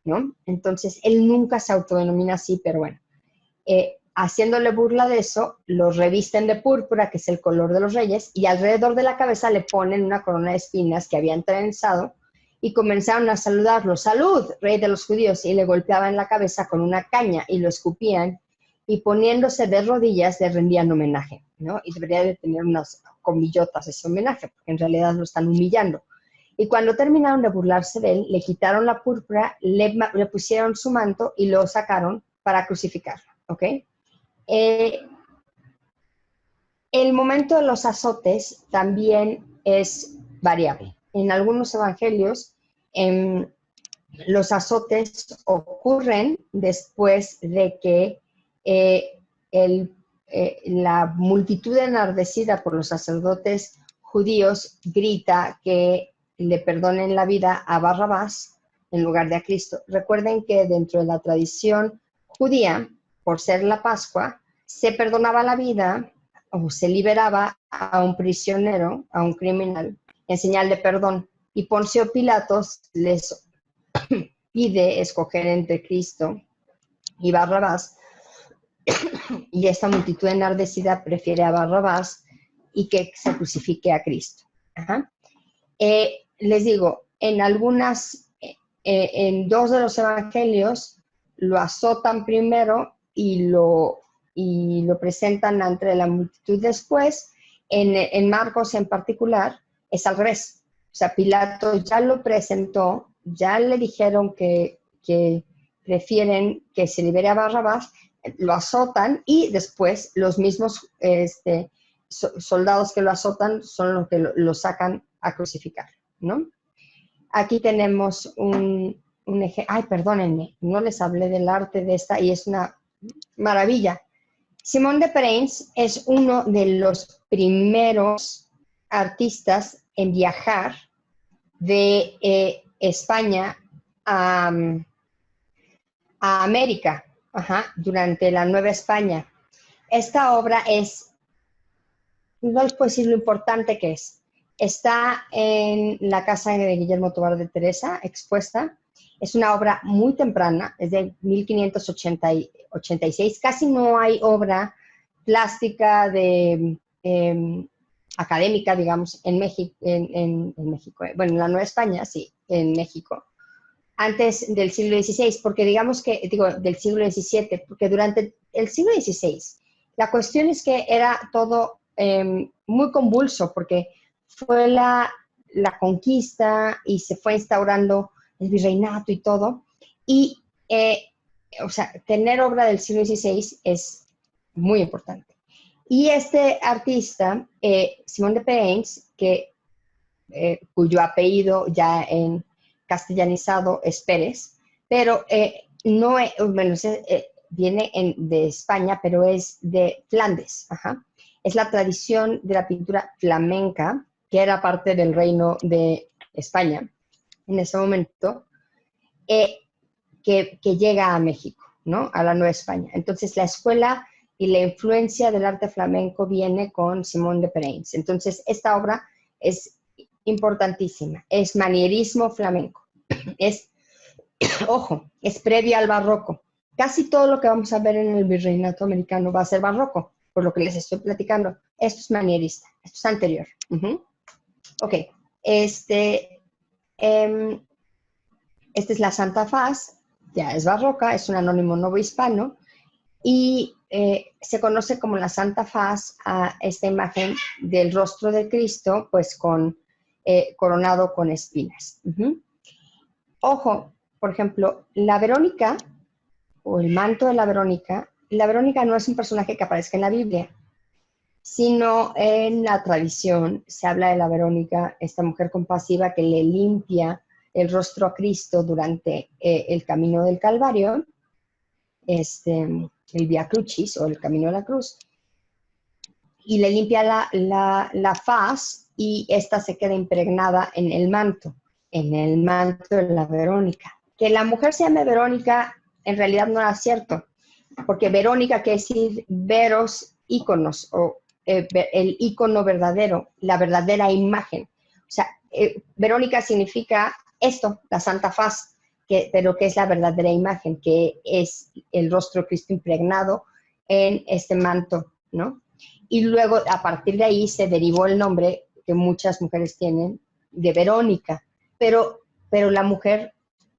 ¿no? Entonces él nunca se autodenomina así, pero bueno. Haciéndole burla de eso, los revisten de púrpura, que es el color de los reyes, y alrededor de la cabeza le ponen una corona de espinas que habían trenzado y comenzaron a saludarlo. ¡Salud, rey de los judíos! Y le golpeaban la cabeza con una caña y lo escupían y poniéndose de rodillas le rendían homenaje, ¿no? Y debería de tener unas comillotas ese homenaje, porque en realidad lo están humillando. Y cuando terminaron de burlarse de él, le quitaron la púrpura, le pusieron su manto y lo sacaron para crucificarlo, ¿ok? El momento de los azotes también es variable. En algunos evangelios, los azotes ocurren después de que la multitud enardecida por los sacerdotes judíos grita que le perdonen la vida a Barrabás en lugar de a Cristo. Recuerden que dentro de la tradición judía, por ser la Pascua, se perdonaba la vida o se liberaba a un prisionero, a un criminal, en señal de perdón. Y Poncio Pilatos les pide escoger entre Cristo y Barrabás, y esta multitud enardecida prefiere a Barrabás y que se crucifique a Cristo. Ajá. Les digo, en dos de los evangelios lo azotan primero y lo presentan ante la multitud después. En Marcos en particular es al revés. O sea, Pilato ya lo presentó, ya le dijeron que prefieren que se libere a Barrabás, lo azotan y después los mismos soldados que lo azotan son los que lo sacan a crucificar, ¿no? Aquí tenemos un ejemplo. Ay, perdónenme, no les hablé del arte de esta y es una maravilla. Simón de Pérez es uno de los primeros artistas en viajar de España a América, durante la Nueva España. Esta obra no les puedo decir lo importante que es. Está en la casa de Guillermo Tobar de Teresa, expuesta. Es una obra muy temprana, es de 1586. Casi no hay obra plástica académica, digamos, en México, bueno, en la Nueva España, sí, en México, antes del siglo XVI, porque digamos que, del siglo XVII, porque durante el siglo XVI, la cuestión es que era todo muy convulso, porque fue la conquista y se fue instaurando el virreinato y todo, y, o sea, tener obra del siglo XVI es muy importante. Y este artista, Simón de Pérez, cuyo apellido ya en castellanizado es Pérez, pero viene de España, pero es de Flandes. Es la tradición de la pintura flamenca, que era parte del reino de España en ese momento, que llega a México, ¿no? A la Nueva España. Entonces la escuela y la influencia del arte flamenco viene con Simón de Pérez. Entonces esta obra es importantísima, es manierismo flamenco, ojo, es previo al barroco. Casi todo lo que vamos a ver en el virreinato americano va a ser barroco, por lo que les estoy platicando. Esto es manierista, esto es anterior. Ok, esta es la Santa Faz, ya es barroca, es un anónimo novohispano, y se conoce como la Santa Faz a esta imagen del rostro de Cristo, pues coronado con espinas. Ojo, por ejemplo, la Verónica, o el manto de la Verónica no es un personaje que aparezca en la Biblia, sino en la tradición se habla de la Verónica, esta mujer compasiva que le limpia el rostro a Cristo durante el camino del Calvario, el Vía Crucis o el camino de la cruz, y le limpia la faz y esta se queda impregnada en el manto de la Verónica. Que la mujer se llame Verónica en realidad no era cierto, porque Verónica quiere decir veros íconos, o el ícono verdadero, la verdadera imagen. O sea, Verónica significa esto, la Santa Faz, pero que es la verdadera imagen, que es el rostro de Cristo impregnado en este manto, ¿no? Y luego, a partir de ahí, se derivó el nombre que muchas mujeres tienen de Verónica, pero la mujer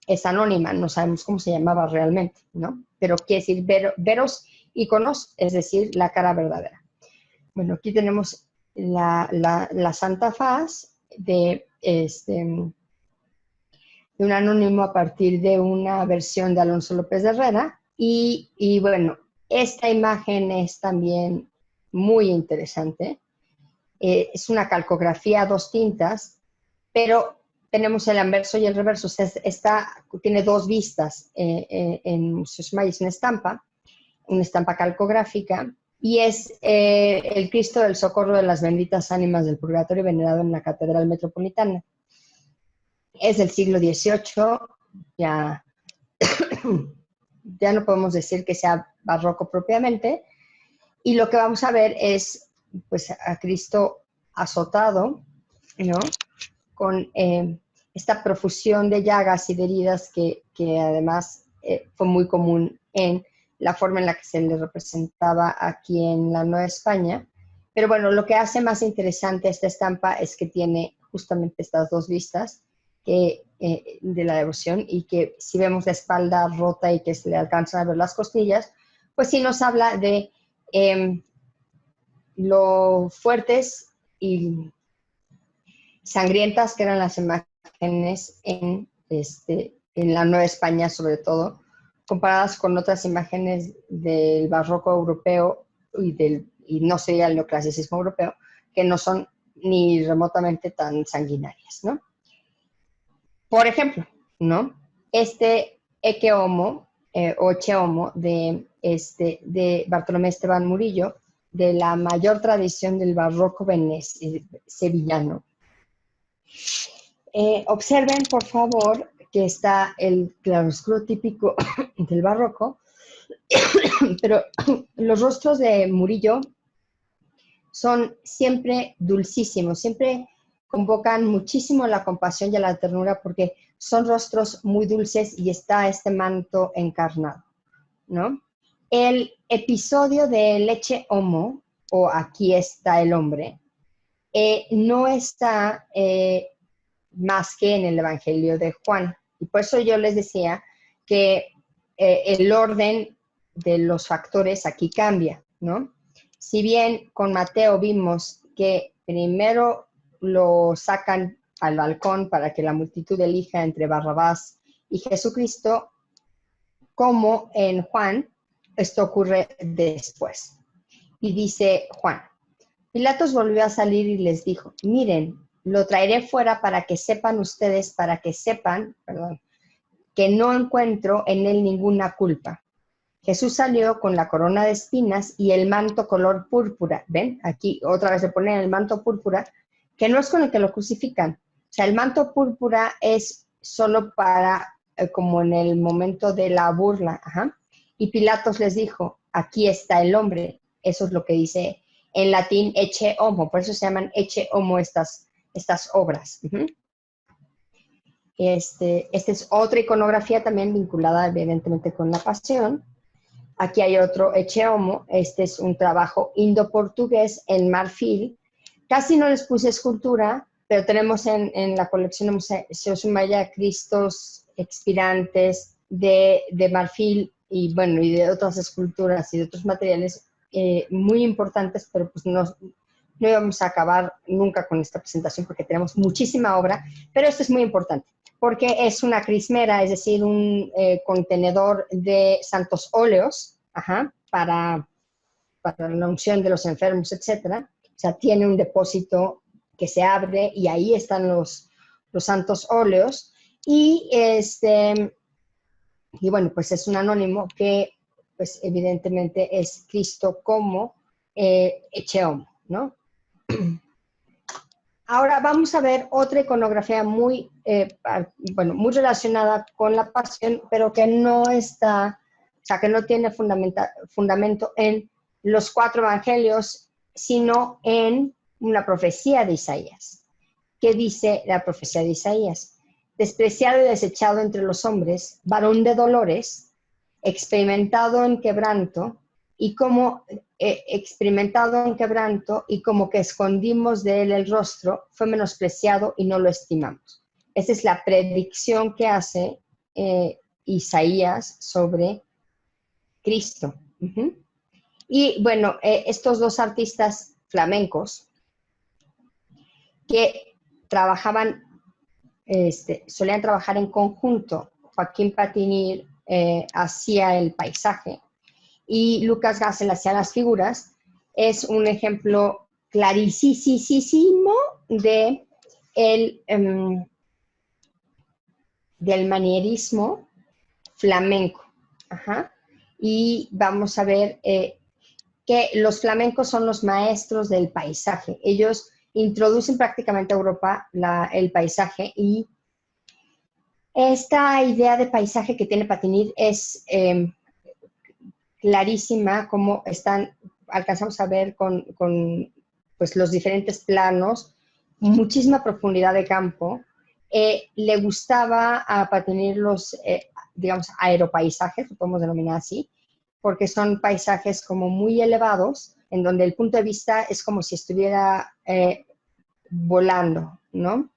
es anónima, no sabemos cómo se llamaba realmente, ¿no? Pero quiere decir veros íconos, es decir, la cara verdadera. Bueno, aquí tenemos la Santa Faz de un anónimo a partir de una versión de Alonso López de Herrera. Y bueno, esta imagen es también muy interesante. Es una calcografía a 2 tintas, pero tenemos el anverso y el reverso. O sea, tiene 2 vistas en Susma, y es una estampa calcográfica, y es el Cristo del Socorro de las Benditas Ánimas del Purgatorio, venerado en la Catedral Metropolitana. Es del siglo XVIII, ya no podemos decir que sea barroco propiamente, y lo que vamos a ver es pues a Cristo azotado, ¿no? Con esta profusión de llagas y de heridas que además fue muy común en la forma en la que se le representaba aquí en la Nueva España. Pero bueno, lo que hace más interesante esta estampa es que tiene justamente estas 2 vistas de la devoción, y que si vemos la espalda rota y que se le alcanzan a ver las costillas, pues sí nos habla de lo fuertes y sangrientas que eran las imágenes en la Nueva España, sobre todo, comparadas con otras imágenes del barroco europeo y no sería el neoclasicismo europeo, que no son ni remotamente tan sanguinarias, ¿no? Por ejemplo, ¿no? Ecce Homo o Ecce Homo de Bartolomé Esteban Murillo, de la mayor tradición del barroco sevillano. Observen, por favor, que está el claroscuro típico del barroco, pero los rostros de Murillo son siempre dulcísimos, siempre convocan muchísimo la compasión y a la ternura, porque son rostros muy dulces y está este manto encarnado, ¿no? El episodio de Ecce Homo, o Aquí está el hombre, no está más que en el Evangelio de Juan. Y por eso yo les decía que el orden de los factores aquí cambia, ¿no? Si bien con Mateo vimos que primero lo sacan al balcón para que la multitud elija entre Barrabás y Jesucristo, como en Juan, esto ocurre después. Y dice Juan: Pilatos volvió a salir y les dijo: miren, lo traeré fuera para que sepan ustedes, que no encuentro en él ninguna culpa. Jesús salió con la corona de espinas y el manto color púrpura. ¿Ven? Aquí otra vez se pone el manto púrpura, que no es con el que lo crucifican. O sea, el manto púrpura es solo para, como en el momento de la burla. Ajá. Y Pilatos les dijo: aquí está el hombre. Eso es lo que dice en latín Ecce Homo. Por eso se llaman Ecce Homo estas obras. Esta es otra iconografía también vinculada evidentemente con la pasión. Aquí hay otro Ecce Homo. Este es un trabajo indo-portugués en marfil. Casi no les puse escultura, pero tenemos en la colección Museo Sumaya Cristos expirantes de marfil y bueno, y de otras esculturas y de otros materiales muy importantes, pero pues no íbamos a acabar nunca con esta presentación porque tenemos muchísima obra, pero esto es muy importante porque es una crismera, es decir, un contenedor de santos óleos, para la unción de los enfermos, etcétera. O sea, tiene un depósito que se abre y ahí están los santos óleos. Y bueno, pues es un anónimo que, pues evidentemente es Cristo como Ecce Homo, ¿no? Ahora vamos a ver otra iconografía muy, muy relacionada con la pasión, pero que no está, o sea, que no tiene fundamento en los 4 evangelios, sino en una profecía de Isaías. ¿Qué dice la profecía de Isaías? Despreciado y desechado entre los hombres, varón de dolores, experimentado en quebranto, y como que escondimos de él el rostro, fue menospreciado y no lo estimamos. Esa es la predicción que hace Isaías sobre Cristo. Y bueno, estos 2 artistas flamencos que trabajaban, solían trabajar en conjunto. Joaquín Patinir hacía el paisaje y Lucas Gassel hacía las figuras. Es un ejemplo clarísimo del manierismo flamenco. Y vamos a ver que los flamencos son los maestros del paisaje. Ellos introducen prácticamente a Europa el paisaje, y esta idea de paisaje que tiene Patinir es clarísima, como alcanzamos a ver con pues, los diferentes planos, muchísima profundidad de campo. Le gustaba a Patinir los, digamos, aeropaisajes, lo podemos denominar así, porque son paisajes como muy elevados, en donde el punto de vista es como si estuviera volando, ¿no?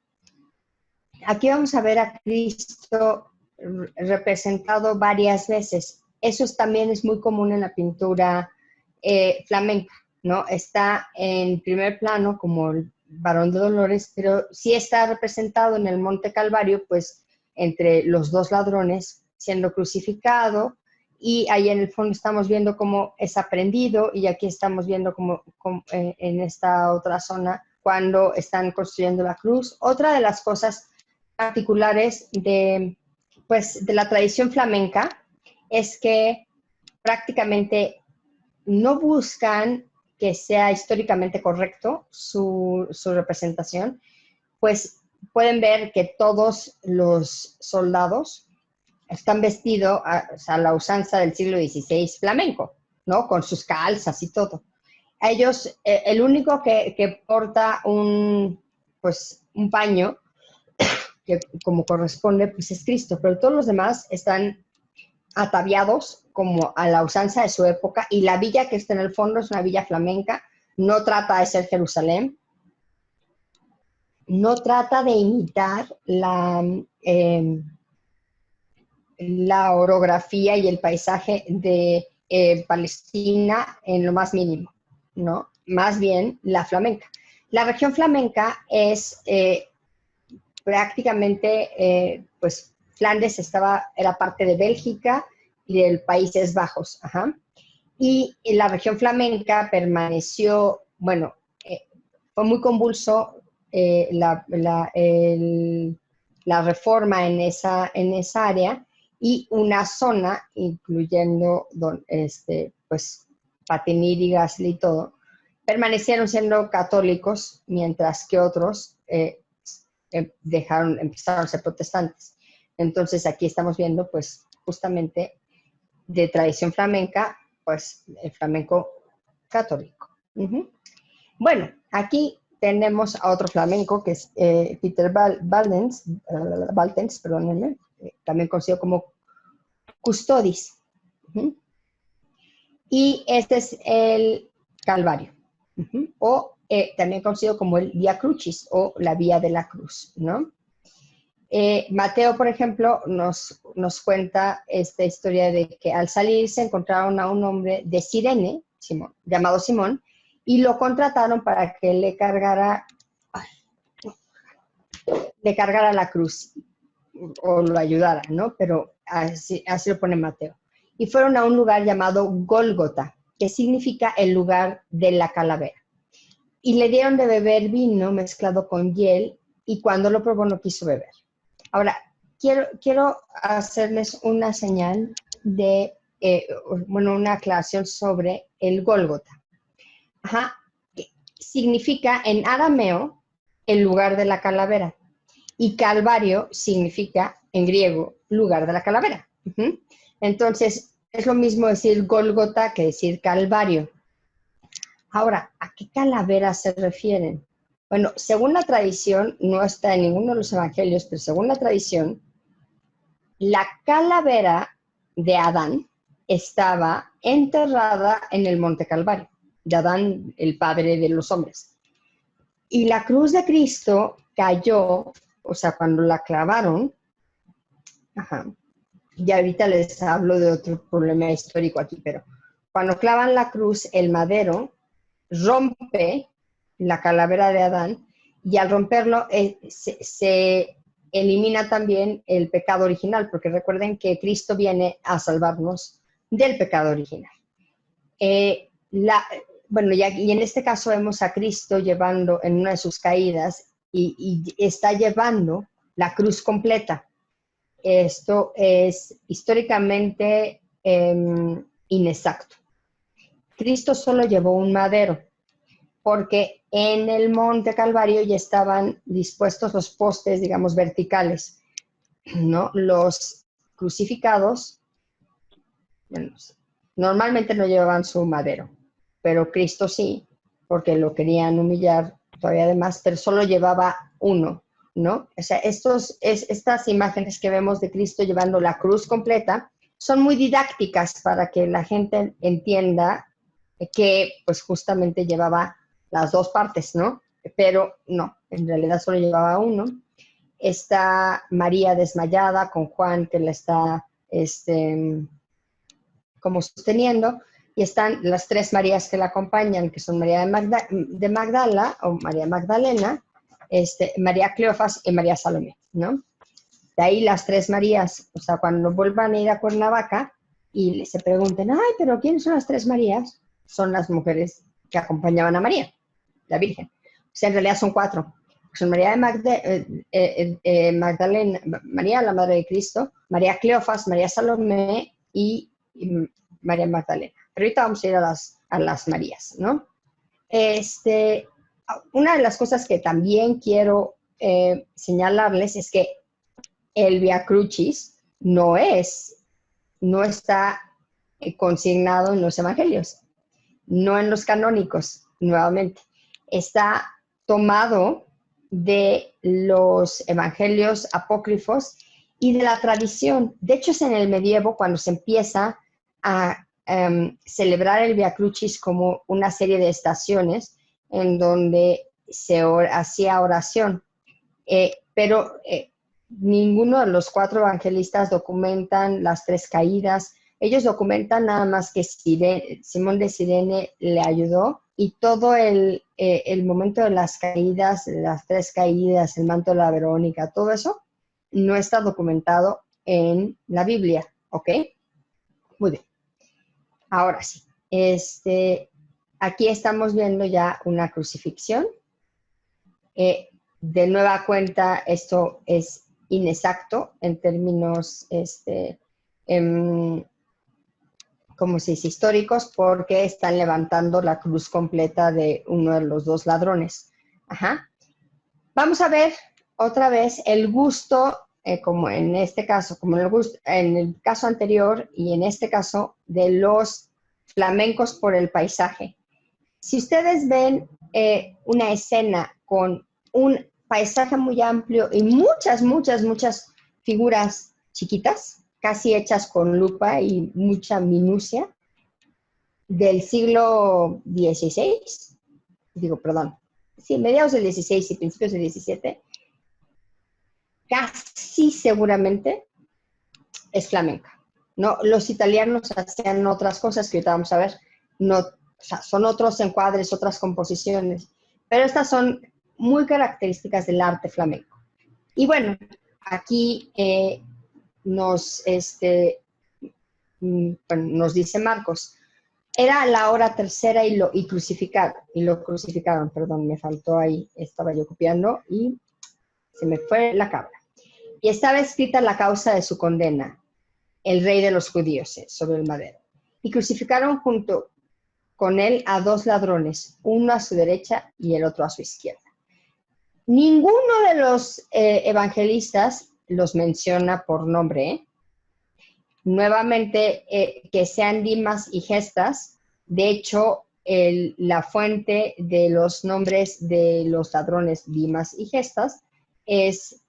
Aquí vamos a ver a Cristo representado varias veces. Eso también es muy común en la pintura flamenca, ¿no? Está en primer plano como el varón de dolores, pero sí está representado en el Monte Calvario, pues entre los 2 ladrones siendo crucificado, y ahí en el fondo estamos viendo cómo es aprendido, y aquí estamos viendo cómo en esta otra zona cuando están construyendo la cruz. Otra de las cosas particulares de la tradición flamenca es que prácticamente no buscan que sea históricamente correcto su representación, pues pueden ver que todos los soldados están vestidos a la usanza del siglo XVI flamenco, ¿no? Con sus calzas y todo. A ellos, el único que porta un paño, que como corresponde, pues es Cristo, pero todos los demás están ataviados como a la usanza de su época, y la villa que está en el fondo es una villa flamenca, no trata de ser Jerusalén, no trata de imitar la orografía y el paisaje de Palestina en lo más mínimo, ¿no? Más bien la flamenca. La región flamenca es prácticamente, pues Flandes era parte de Bélgica y de Países Bajos, y la región flamenca permaneció, bueno, fue muy convulso la reforma en esa área, y una zona, incluyendo pues Patinir y Gassel y todo, permanecieron siendo católicos, mientras que otros empezaron a ser protestantes. Entonces aquí estamos viendo, pues, justamente de tradición flamenca, pues, el flamenco católico. Bueno, aquí tenemos a otro flamenco, que es Peter Valtens, perdónenme, también conocido como Custodis. Y este es el Calvario, o también conocido como el Via Crucis, o la Vía de la Cruz, ¿no? Mateo, por ejemplo, nos cuenta esta historia de que al salir se encontraron a un hombre de Cirene, llamado Simón, y lo contrataron para que le cargara la cruz o lo ayudara, ¿no? Pero así lo pone Mateo. Y fueron a un lugar llamado Gólgota, que significa el lugar de la calavera. Y le dieron de beber vino mezclado con hiel, y cuando lo probó no quiso beber. Ahora, quiero hacerles una señal de, una aclaración sobre el Gólgota. Ajá. Significa en arameo el lugar de la calavera, y Calvario significa en griego lugar de la calavera. Entonces, es lo mismo decir Gólgota que decir Calvario. Ahora, ¿a qué calavera se refieren? Bueno, según la tradición, no está en ninguno de los evangelios, pero según la tradición, la calavera de Adán estaba enterrada en el Monte Calvario, de Adán, el padre de los hombres. Y la cruz de Cristo cayó, o sea, cuando la clavaron, y ahorita les hablo de otro problema histórico aquí, pero cuando clavan la cruz, el madero rompe la calavera de Adán, y al romperlo se elimina también el pecado original, porque recuerden que Cristo viene a salvarnos del pecado original. Y en este caso vemos a Cristo llevando en una de sus caídas y está llevando la cruz completa. Esto es históricamente inexacto. Cristo solo llevó un madero, porque en el Monte Calvario ya estaban dispuestos los postes, digamos, verticales, ¿no? Los crucificados, bueno, normalmente no llevaban su madero, pero Cristo sí, porque lo querían humillar todavía además, pero solo llevaba uno, ¿no? O sea, estas imágenes que vemos de Cristo llevando la cruz completa son muy didácticas para que la gente entienda que pues justamente llevaba las dos partes, ¿no? Pero no, en realidad solo llevaba uno. Está María desmayada con Juan que la está como sosteniendo, y están las tres Marías que la acompañan, que son María de Magdala o María Magdalena, María Cleofas y María Salomé, ¿no? De ahí las tres Marías, o sea, cuando vuelvan a ir a Cuernavaca y se pregunten, ay, pero ¿quiénes son las tres Marías? Son las mujeres que acompañaban a María, la Virgen. O sea, en realidad son cuatro. Son María de Magdalena, María, la Madre de Cristo, María Cleofas, María Salomé y María Magdalena. Pero ahorita vamos a ir a las Marías, ¿no? Una de las cosas que también quiero señalarles es que el Via Crucis no está consignado en los evangelios, no en los canónicos, nuevamente. Está tomado de los evangelios apócrifos y de la tradición. De hecho, es en el medievo cuando se empieza a celebrar el Via Crucis como una serie de estaciones en donde se hacía oración. Pero ninguno de los cuatro evangelistas documentan las tres caídas. Ellos documentan nada más que Simón de Cirene le ayudó, y todo el momento de las caídas, las tres caídas, el manto de la Verónica, todo eso no está documentado en la Biblia, ¿ok? Muy bien. Ahora sí, aquí estamos viendo ya una crucifixión. De nueva cuenta, esto es inexacto en términos, como se dice, históricos, porque están levantando la cruz completa de uno de los dos ladrones. Vamos a ver otra vez el gusto, como en este caso, como en el caso anterior y en este caso, de los flamencos por el paisaje. Si ustedes ven una escena con un paisaje muy amplio y muchas figuras chiquitas, casi hechas con lupa y mucha minucia, del siglo XVI, mediados del XVI y principios del XVII, casi seguramente es flamenca. ¿No? Los italianos hacían otras cosas que ahorita vamos a ver, no, o sea, son otros encuadres, otras composiciones, pero estas son muy características del arte flamenco. Y bueno, aquí nos dice Marcos, era la hora tercera y lo crucificaron, perdón, me faltó ahí, estaba yo copiando y se me fue la cabra. Y estaba escrita la causa de su condena, el rey de los judíos, sobre el madero. Y crucificaron junto con él a 2 ladrones, uno a su derecha y el otro a su izquierda. Ninguno de los evangelistas los menciona por nombre, ¿eh? Nuevamente, que sean Dimas y Gestas. De hecho, la fuente de los nombres de los ladrones Dimas y Gestas es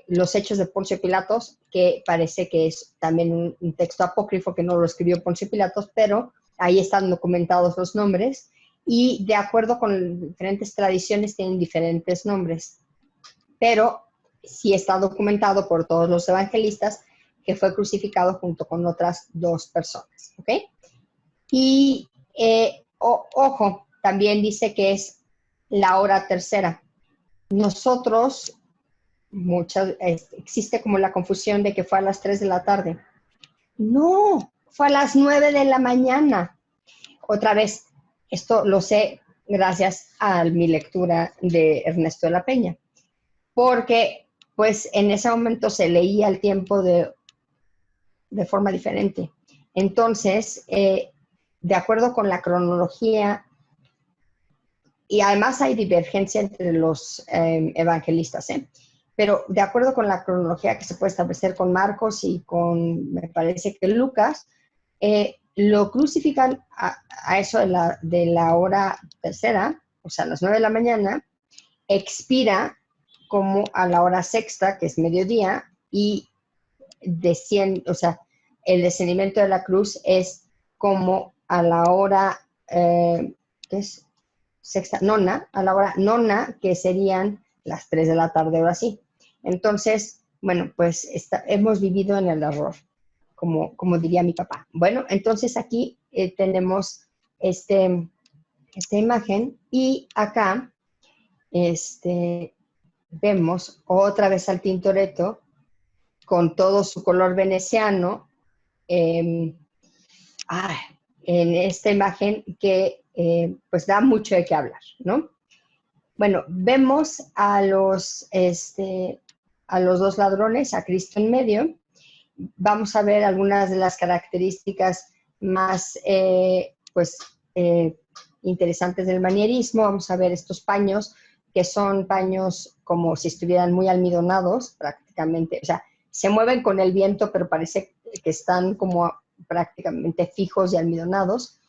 los Hechos de Poncio Pilatos, que parece que es también un texto apócrifo que no lo escribió Poncio Pilatos, pero ahí están documentados los nombres y de acuerdo con diferentes tradiciones tienen diferentes nombres, pero sí está documentado por todos los evangelistas que fue crucificado junto con otras 2 personas, ¿ok? Y, ojo, también dice que es la hora tercera. Nosotros, existe como la confusión de que fue a las 3 de la tarde. No, fue a las 9 de la mañana. Otra vez, esto lo sé gracias a mi lectura de Ernesto de la Peña, porque pues en ese momento se leía el tiempo de forma diferente. Entonces, de acuerdo con la cronología, y además hay divergencia entre los evangelistas, pero de acuerdo con la cronología que se puede establecer con Marcos y con, me parece que Lucas, lo crucifican a eso de la hora tercera, o sea, a las 9 de la mañana, expira como a la hora sexta, que es mediodía, y desciende, o sea, el descendimiento de la cruz es como a la hora, ¿qué es? Sexta, nona, a la hora nona, que serían las 3 de la tarde, ahora sí. Entonces, bueno, pues hemos vivido en el error, como diría mi papá. Bueno, entonces aquí tenemos esta imagen y acá vemos otra vez al Tintoretto con todo su color veneciano, en esta imagen que pues da mucho de qué hablar, ¿no? Bueno, vemos a los 2 ladrones, a Cristo en medio. Vamos a ver algunas de las características más interesantes del manierismo. Vamos a ver estos paños, que son paños como si estuvieran muy almidonados prácticamente, o sea, se mueven con el viento, pero parece que están como prácticamente fijos y almidonados.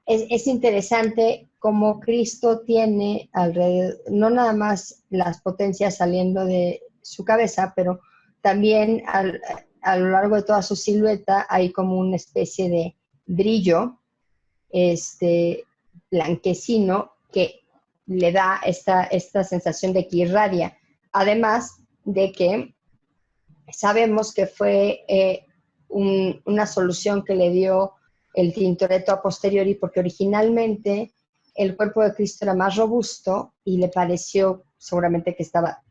Es interesante cómo Cristo tiene alrededor, no nada más las potencias saliendo de su cabeza, pero también a lo largo de toda su silueta hay como una especie de brillo blanquecino que le da esta sensación de que irradia. Además de que sabemos que fue una solución que le dio el Tintoretto a posteriori, porque originalmente el cuerpo de Cristo era más robusto y le pareció seguramente que estaba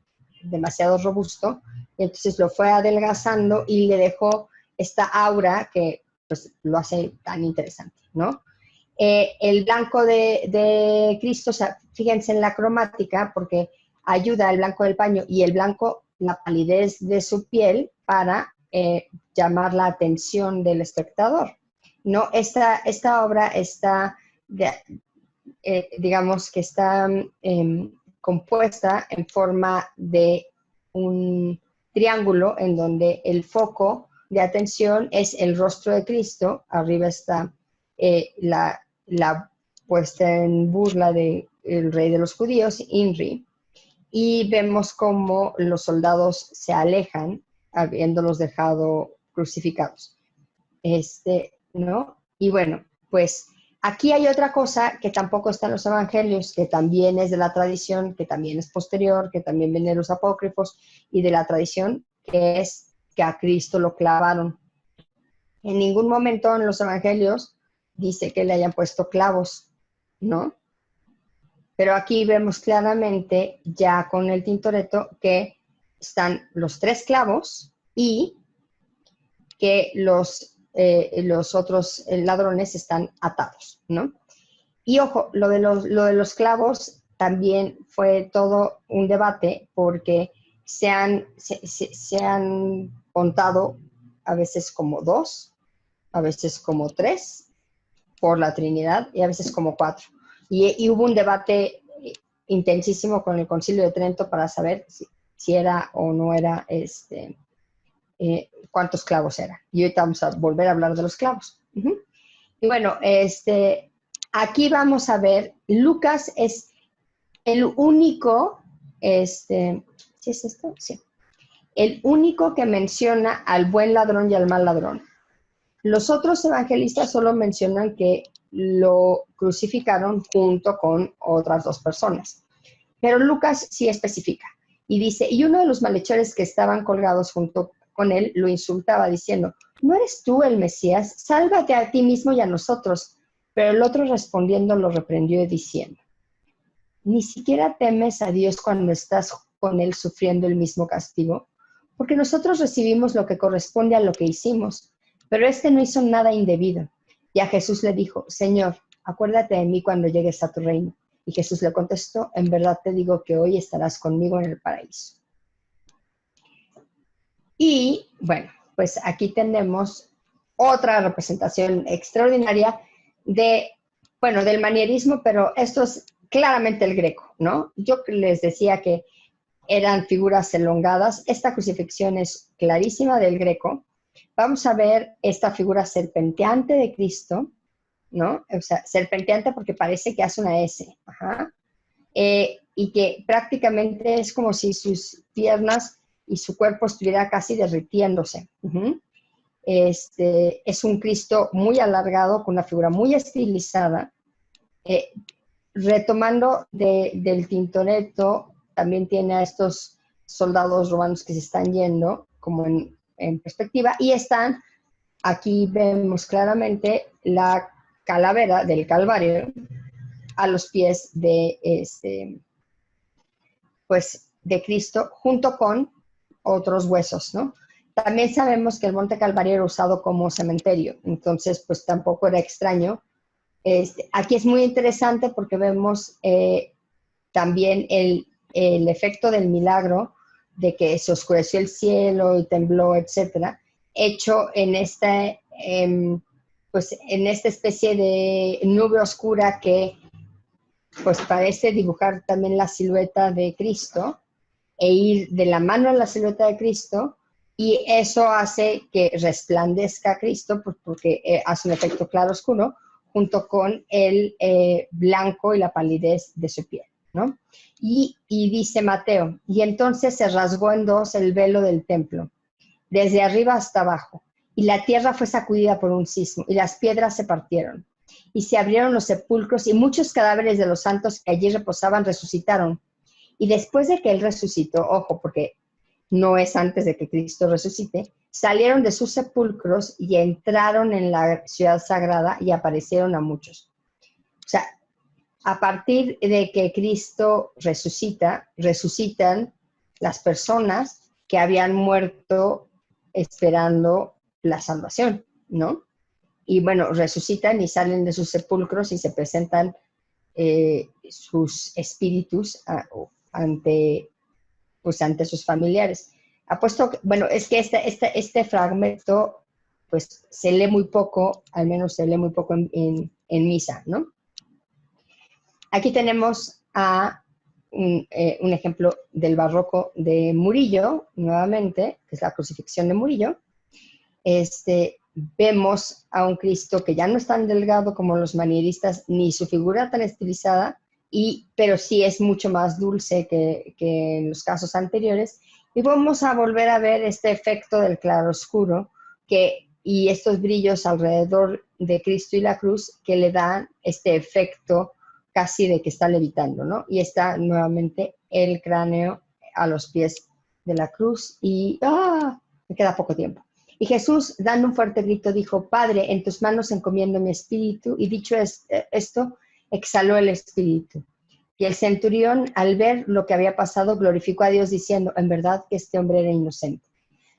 demasiado robusto, y entonces lo fue adelgazando y le dejó esta aura que pues, lo hace tan interesante, ¿no? El blanco de Cristo, o sea, fíjense en la cromática, porque ayuda el blanco del paño y el blanco, la palidez de su piel para llamar la atención del espectador. ¿No? Esta obra está, digamos que está compuesta en forma de un triángulo en donde el foco de atención es el rostro de Cristo, arriba está la puesta en burla del rey de los judíos, Inri, y vemos cómo los soldados se alejan habiéndolos dejado crucificados. ¿No? Y bueno, pues Aquí hay otra cosa que tampoco está en los evangelios, que también es de la tradición, que también es posterior, que también viene de los apócrifos y de la tradición, que es que a Cristo lo clavaron. En ningún momento en los evangelios dice que le hayan puesto clavos, ¿no? Pero aquí vemos claramente, ya con el Tintoretto, que están los 3 clavos y que los otros ladrones están atados, ¿no? Y ojo, lo de los clavos también fue todo un debate porque se han contado a veces como 2, a veces como 3 por la Trinidad y a veces como 4. Y hubo un debate intensísimo con el Concilio de Trento para saber si era o no era cuántos clavos eran. Y ahorita vamos a volver a hablar de los clavos. Y bueno, aquí vamos a ver, Lucas es el único, ¿sí es esto? Sí. El único que menciona al buen ladrón y al mal ladrón. Los otros evangelistas solo mencionan que lo crucificaron junto con otras 2 personas. Pero Lucas sí especifica y dice, y uno de los malhechores que estaban colgados junto con él lo insultaba diciendo, ¿no eres tú el Mesías? Sálvate a ti mismo y a nosotros. Pero el otro respondiendo lo reprendió diciendo, ¿ni siquiera temes a Dios cuando estás con él sufriendo el mismo castigo? Porque nosotros recibimos lo que corresponde a lo que hicimos, pero este no hizo nada indebido. Y a Jesús le dijo, Señor, acuérdate de mí cuando llegues a tu reino. Y Jesús le contestó, en verdad te digo que hoy estarás conmigo en el paraíso. Y bueno, pues aquí tenemos otra representación extraordinaria del manierismo, pero esto es claramente el Greco, ¿no? Yo les decía que eran figuras elongadas. Esta crucifixión es clarísima del Greco. Vamos a ver esta figura serpenteante de Cristo, ¿no? O sea, serpenteante porque parece que hace una S, y que prácticamente es como si sus piernas y su cuerpo estuviera casi derritiéndose. Es un Cristo muy alargado, con una figura muy estilizada. Retomando del Tintoretto, también tiene a estos soldados romanos que se están yendo, como en perspectiva, y están, aquí vemos claramente la calavera del Calvario a los pies de Cristo, junto con otros huesos, ¿no? También sabemos que el Monte Calvario era usado como cementerio, entonces pues tampoco era extraño. Aquí es muy interesante porque vemos también el efecto del milagro de que se oscureció el cielo y tembló, etcétera, hecho en esta especie de nube oscura que pues parece dibujar también la silueta de Cristo e ir de la mano a la silueta de Cristo, y eso hace que resplandezca Cristo porque hace un efecto claro oscuro junto con el blanco y la palidez de su piel, ¿no? Y dice Mateo, y entonces se rasgó en 2 el velo del templo, desde arriba hasta abajo, y la tierra fue sacudida por un sismo, y las piedras se partieron, y se abrieron los sepulcros, y muchos cadáveres de los santos que allí reposaban resucitaron. Y después de que él resucitó, ojo, porque no es antes de que Cristo resucite, salieron de sus sepulcros y entraron en la ciudad sagrada y aparecieron a muchos. O sea, a partir de que Cristo resucita, resucitan las personas que habían muerto esperando la salvación, ¿no? Y bueno, resucitan y salen de sus sepulcros y se presentan sus espíritus ante sus familiares. Apuesto, bueno, es que este fragmento, pues se lee muy poco, al menos se lee muy poco en misa, ¿no? Aquí tenemos un ejemplo del barroco de Murillo, nuevamente, que es la crucifixión de Murillo. Vemos a un Cristo que ya no es tan delgado como los manieristas, ni su figura tan estilizada, pero sí es mucho más dulce que en los casos anteriores. Y vamos a volver a ver este efecto del claroscuro, que y estos brillos alrededor de Cristo y la cruz que le dan este efecto casi de que está levitando, ¿no? Y está nuevamente el cráneo a los pies de la cruz y me queda poco tiempo. Y Jesús, dando un fuerte grito, dijo: Padre, en tus manos encomiendo mi espíritu. Y dicho esto, exhaló el espíritu. Y el centurión, al ver lo que había pasado, glorificó a Dios diciendo: en verdad que este hombre era inocente.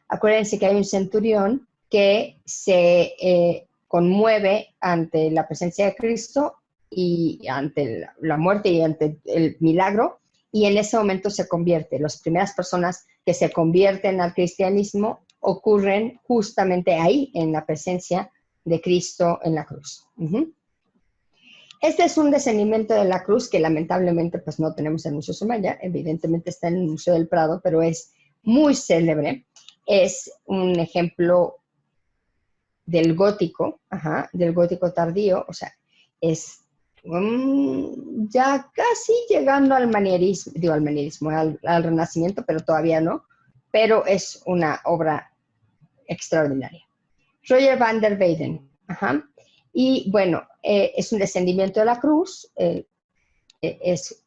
Acuérdense que hay un centurión que se conmueve ante la presencia de Cristo y ante la muerte y ante el milagro, y en ese momento se convierte. Las primeras personas que se convierten al cristianismo ocurren justamente ahí, en la presencia de Cristo en la cruz. Este es un descendimiento de la cruz que lamentablemente pues no tenemos en el Museo Soumaya, evidentemente está en el Museo del Prado, pero es muy célebre. Es un ejemplo del gótico tardío, o sea, es ya casi llegando al manierismo, al Renacimiento, pero todavía no, pero es una obra extraordinaria. Roger van der Weyden, y bueno, es un descendimiento de la cruz, es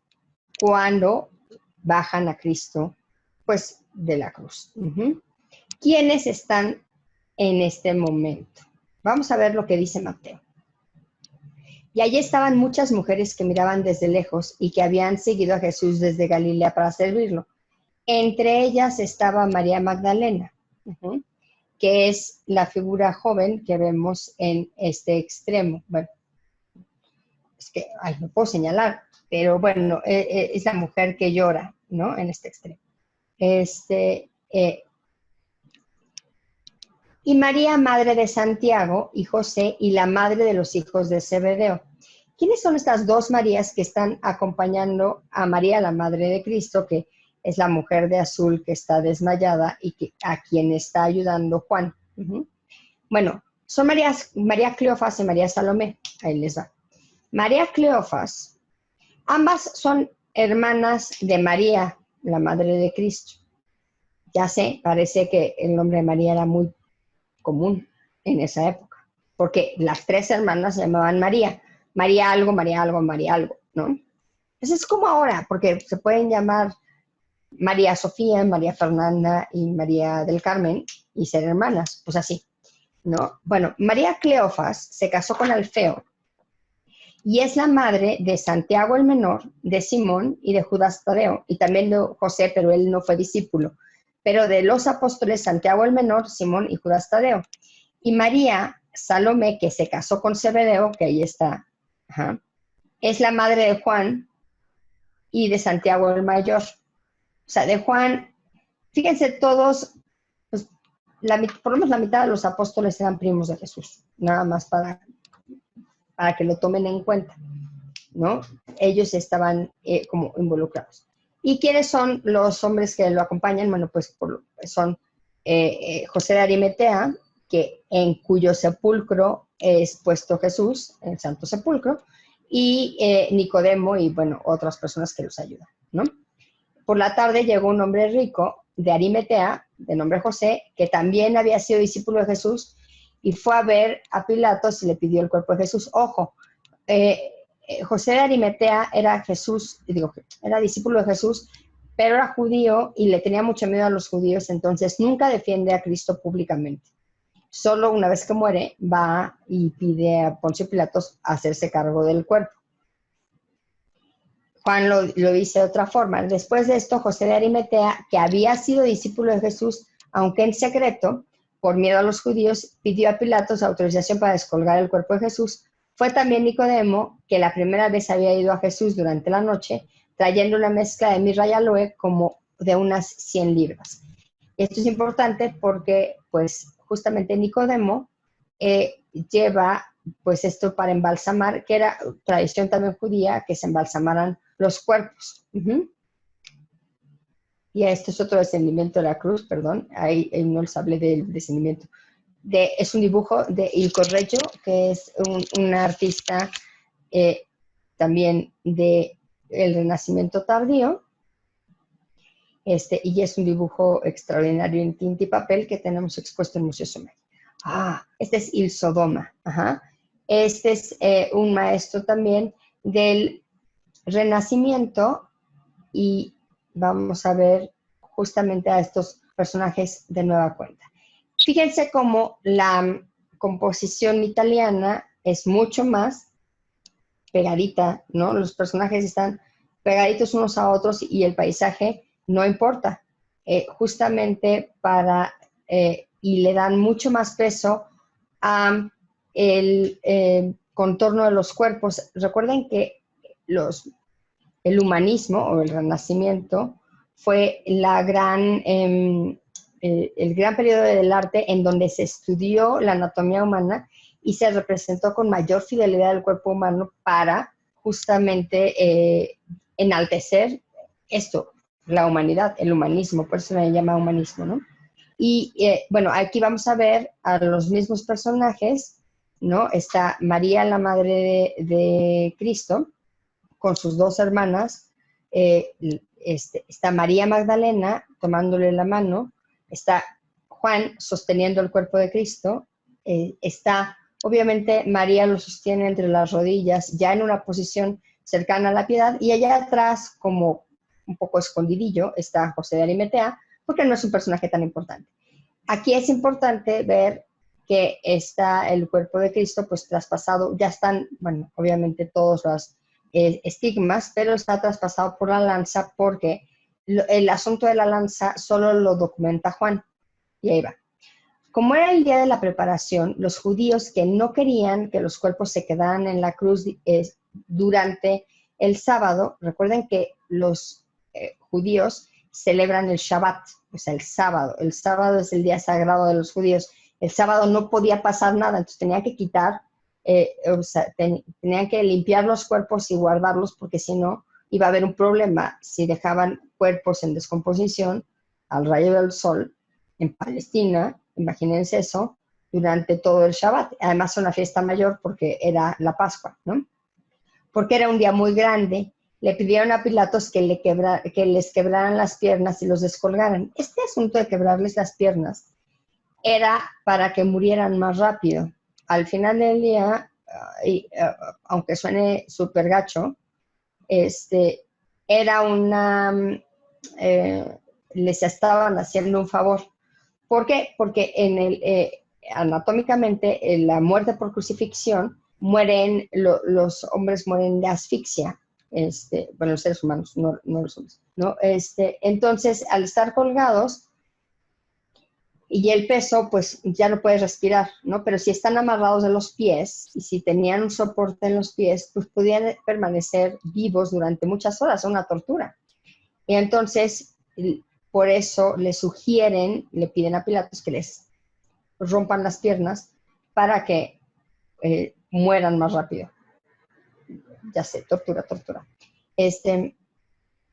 cuando bajan a Cristo, pues, de la cruz. ¿Quiénes están en este momento? Vamos a ver lo que dice Mateo. Y allí estaban muchas mujeres que miraban desde lejos y que habían seguido a Jesús desde Galilea para servirlo. Entre ellas estaba María Magdalena, que es la figura joven que vemos en este extremo. Bueno, es que no puedo señalar, pero bueno, es la mujer que llora, ¿no? En este extremo. Y María, madre de Santiago y José, y la madre de los hijos de Zebedeo. ¿Quiénes son estas dos Marías que están acompañando a María, la madre de Cristo, que es la mujer de azul que está desmayada y a quien está ayudando Juan? Bueno, son María Cleofas y María Salomé. Ahí les va. María Cleofas, ambas son hermanas de María, la madre de Cristo. Ya sé, parece que el nombre de María era muy común en esa época, porque las tres hermanas se llamaban María. María algo, María algo, María algo, ¿no? Eso es como ahora, porque se pueden llamar María Sofía, María Fernanda y María del Carmen y ser hermanas, pues así, ¿no? Bueno, María Cleofas se casó con Alfeo y es la madre de Santiago el Menor, de Simón y de Judas Tadeo, y también de José, pero él no fue discípulo, pero de los apóstoles Santiago el Menor, Simón y Judas Tadeo. Y María Salomé, que se casó con Zebedeo, que ahí está, es la madre de Juan y de Santiago el Mayor. O sea, de Juan, fíjense todos, pues, por lo menos la mitad de los apóstoles eran primos de Jesús, nada más para que lo tomen en cuenta, ¿no? Ellos estaban como involucrados. ¿Y quiénes son los hombres que lo acompañan? Bueno, pues son José de Arimatea, en cuyo sepulcro es puesto Jesús, el Santo Sepulcro, y Nicodemo y, bueno, otras personas que los ayudan, ¿no? Por la tarde llegó un hombre rico de Arimatea, de nombre José, que también había sido discípulo de Jesús, y fue a ver a Pilatos y le pidió el cuerpo de Jesús. Ojo, José de Arimatea era discípulo de Jesús, pero era judío y le tenía mucho miedo a los judíos, entonces nunca defiende a Cristo públicamente. Solo una vez que muere, va y pide a Poncio Pilatos hacerse cargo del cuerpo. Juan lo dice de otra forma. Después de esto, José de Arimatea, que había sido discípulo de Jesús, aunque en secreto, por miedo a los judíos, pidió a Pilatos autorización para descolgar el cuerpo de Jesús. Fue también Nicodemo, que la primera vez había ido a Jesús durante la noche, trayendo una mezcla de mirra y aloe como de unas 100 libras. Esto es importante porque, pues, justamente Nicodemo lleva, pues, esto para embalsamar, que era tradición también judía, que se embalsamaran los cuerpos. Y esto es otro descendimiento de la cruz, perdón, ahí no les hablé del descendimiento. Es un dibujo de Il Correggio, que es un artista también del Renacimiento tardío, y es un dibujo extraordinario en tinta y papel que tenemos expuesto en el Museo Soumaya. Este es Il Sodoma. Ajá. Este es un maestro también del Renacimiento y vamos a ver justamente a estos personajes de nueva cuenta. Fíjense cómo la composición italiana es mucho más pegadita, ¿no? Los personajes están pegaditos unos a otros y el paisaje no importa. Justamente y le dan mucho más peso a el contorno de los cuerpos. Recuerden que el humanismo o el Renacimiento fue el gran periodo del arte en donde se estudió la anatomía humana y se representó con mayor fidelidad el cuerpo humano para justamente enaltecer esto, la humanidad, el humanismo, por eso se le llama humanismo, ¿no? Y bueno, aquí vamos a ver a los mismos personajes, ¿no? Está María, la madre de Cristo, con sus dos hermanas, está María Magdalena tomándole la mano, está Juan sosteniendo el cuerpo de Cristo, está, obviamente, María lo sostiene entre las rodillas, ya en una posición cercana a la piedad, y allá atrás, como un poco escondidillo, está José de Arimatea, porque no es un personaje tan importante. Aquí es importante ver que está el cuerpo de Cristo, pues traspasado, ya están, bueno, obviamente todos los estigmas, pero está traspasado por la lanza porque el asunto de la lanza solo lo documenta Juan. Y ahí va. Como era el día de la preparación, los judíos que no querían que los cuerpos se quedaran en la cruz durante el sábado, recuerden que los judíos celebran el Shabbat, o sea, el sábado. El sábado es el día sagrado de los judíos. El sábado no podía pasar nada, entonces tenía que quitar, tenían que limpiar los cuerpos y guardarlos porque si no iba a haber un problema si dejaban cuerpos en descomposición al rayo del sol en Palestina, imagínense eso, durante todo el Shabbat. Además, una fiesta mayor porque era la Pascua, ¿no? Porque era un día muy grande. Le pidieron a Pilatos que les quebraran las piernas y los descolgaran. Este asunto de quebrarles las piernas era para que murieran más rápido. Al final del día, aunque suene súper gacho, era les estaban haciendo un favor. ¿Por qué? Porque anatómicamente, en la muerte por crucifixión, los hombres mueren de asfixia. Bueno, los seres humanos, no los hombres, ¿no? Entonces, al estar colgados y el peso, pues ya no puedes respirar, ¿no? Pero si están amarrados de los pies y si tenían un soporte en los pies, pues podían permanecer vivos durante muchas horas, una tortura. Y entonces, por eso le piden a Pilatos que les rompan las piernas para que mueran más rápido. Ya sé, tortura.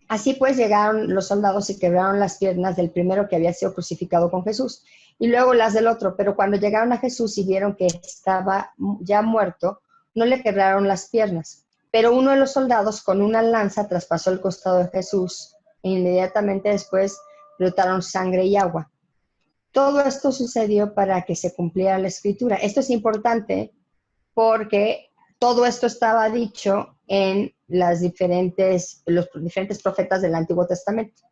Así pues llegaron los soldados y quebraron las piernas del primero que había sido crucificado con Jesús y luego las del otro, pero cuando llegaron a Jesús y vieron que estaba ya muerto, no le quebraron las piernas, pero uno de los soldados con una lanza traspasó el costado de Jesús e inmediatamente después brotaron sangre y agua. Todo esto sucedió para que se cumpliera la escritura. Esto es importante porque todo esto estaba dicho en los diferentes profetas del Antiguo Testamento.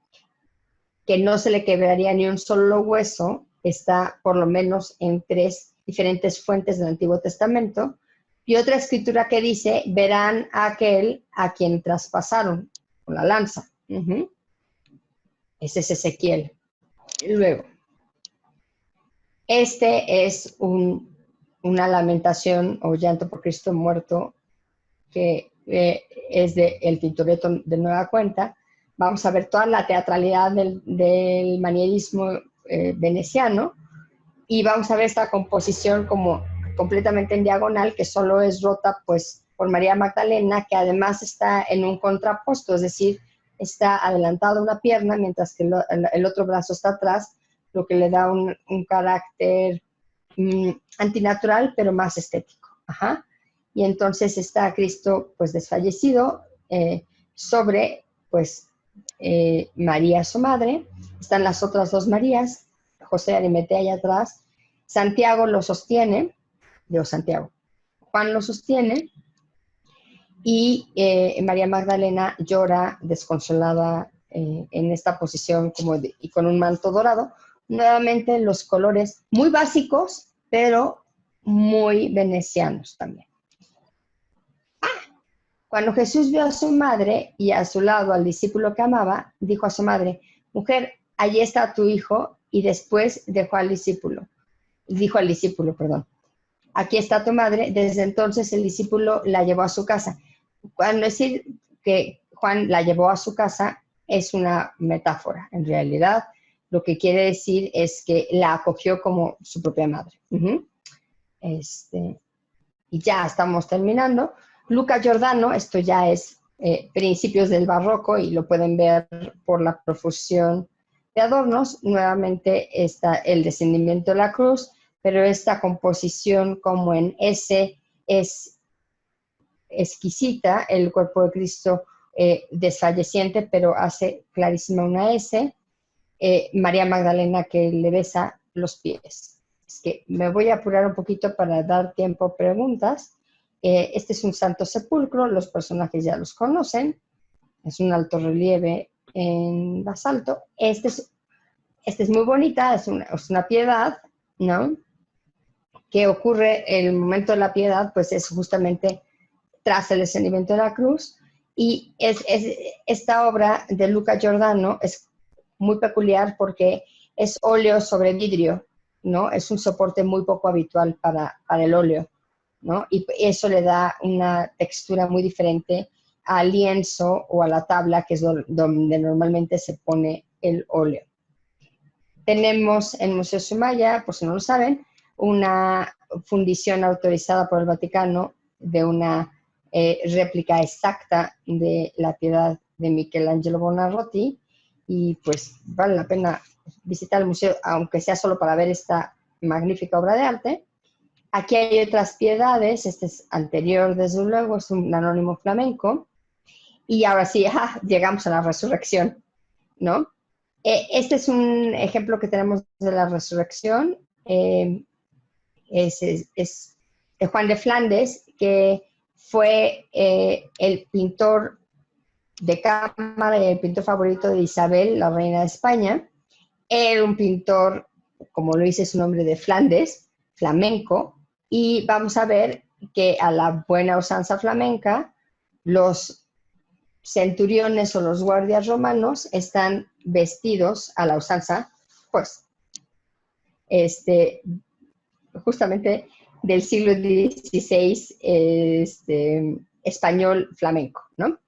Que no se le quebraría ni un solo hueso, está por lo menos en 3 diferentes fuentes del Antiguo Testamento. Y otra escritura que dice, verán a aquel a quien traspasaron con la lanza. Ese es Ezequiel. Y luego, es una lamentación o llanto por Cristo muerto que es el Tintoretto de nueva cuenta. Vamos a ver toda la teatralidad del manierismo veneciano y vamos a ver esta composición como completamente en diagonal que solo es rota pues por María Magdalena, que además está en un contrapuesto, es decir, está adelantada una pierna mientras que el otro brazo está atrás, lo que le da un carácter antinatural pero más estético. Ajá. Y entonces está Cristo pues desfallecido sobre pues María su madre, están las otras 2 Marías, José de Arimatea allá atrás, Santiago lo sostiene, Santiago, Juan lo sostiene, y María Magdalena llora desconsolada en esta posición y con un manto dorado. Nuevamente los colores muy básicos, pero muy venecianos también. Cuando Jesús vio a su madre y a su lado al discípulo que amaba, dijo a su madre: mujer, allí está tu hijo, y después dijo al discípulo, aquí está tu madre. Desde entonces el discípulo la llevó a su casa. Cuando decir que Juan la llevó a su casa es una metáfora. En realidad, lo que quiere decir es que la acogió como su propia madre. Y ya estamos terminando. Luca Giordano, esto ya es principios del barroco y lo pueden ver por la profusión de adornos. Nuevamente está el descendimiento de la cruz, pero esta composición como en S es exquisita, el cuerpo de Cristo desfalleciente, pero hace clarísima una S. María Magdalena que le besa los pies. Es que me voy a apurar un poquito para dar tiempo a preguntas. Este es un Santo Sepulcro, los personajes ya los conocen, es un alto relieve en basalto. Este es muy bonita, es una piedad, ¿no? Que ocurre el momento de la piedad, pues es justamente tras el descendimiento de la cruz, y esta obra de Luca Giordano es muy peculiar porque es óleo sobre vidrio, ¿no? Es un soporte muy poco habitual para el óleo, ¿no? Y eso le da una textura muy diferente al lienzo o a la tabla, que es donde normalmente se pone el óleo. Tenemos en Museo Sumaya, por si no lo saben, una fundición autorizada por el Vaticano de una réplica exacta de la Piedad de Michelangelo Buonarroti, y pues vale la pena visitar el museo, aunque sea solo para ver esta magnífica obra de arte. Aquí hay otras piedades, este es anterior desde luego, es un anónimo flamenco, y ahora sí, llegamos a la resurrección, ¿no? Este es un ejemplo que tenemos de la resurrección, es de Juan de Flandes, que fue el pintor de cámara y el pintor favorito de Isabel, la reina de España. Era un pintor, como lo dice su nombre, de Flandes, flamenco, y vamos a ver que a la buena usanza flamenca, los centuriones o los guardias romanos están vestidos a la usanza, pues, justamente del siglo XVI, español flamenco, ¿no?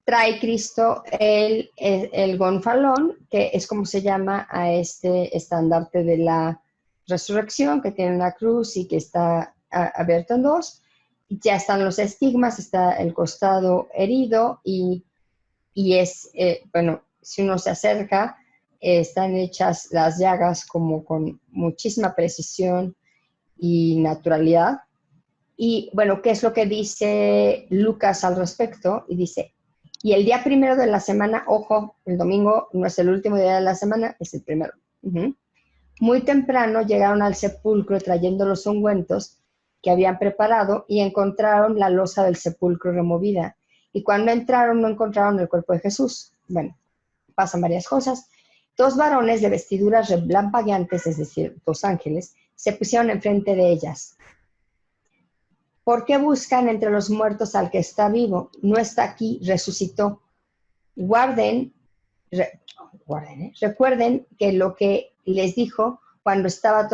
Trae Cristo el gonfalón, que es como se llama a este estandarte de la resurrección, que tiene una cruz y que está abierto en dos. Ya están los estigmas, está el costado herido y es, bueno, si uno se acerca, están hechas las llagas como con muchísima precisión y naturalidad. Y bueno, ¿qué es lo que dice Lucas al respecto? Y dice: y el día primero de la semana, ojo, el domingo no es el último día de la semana, es el primero. Muy temprano llegaron al sepulcro trayendo los ungüentos que habían preparado y encontraron la losa del sepulcro removida. Y cuando entraron no encontraron el cuerpo de Jesús. Bueno, pasan varias cosas. Dos varones de vestiduras relampagueantes, es decir, dos ángeles, se pusieron enfrente de ellas. ¿Por qué buscan entre los muertos al que está vivo? No está aquí, resucitó. Recuerden que lo que les dijo cuando estaban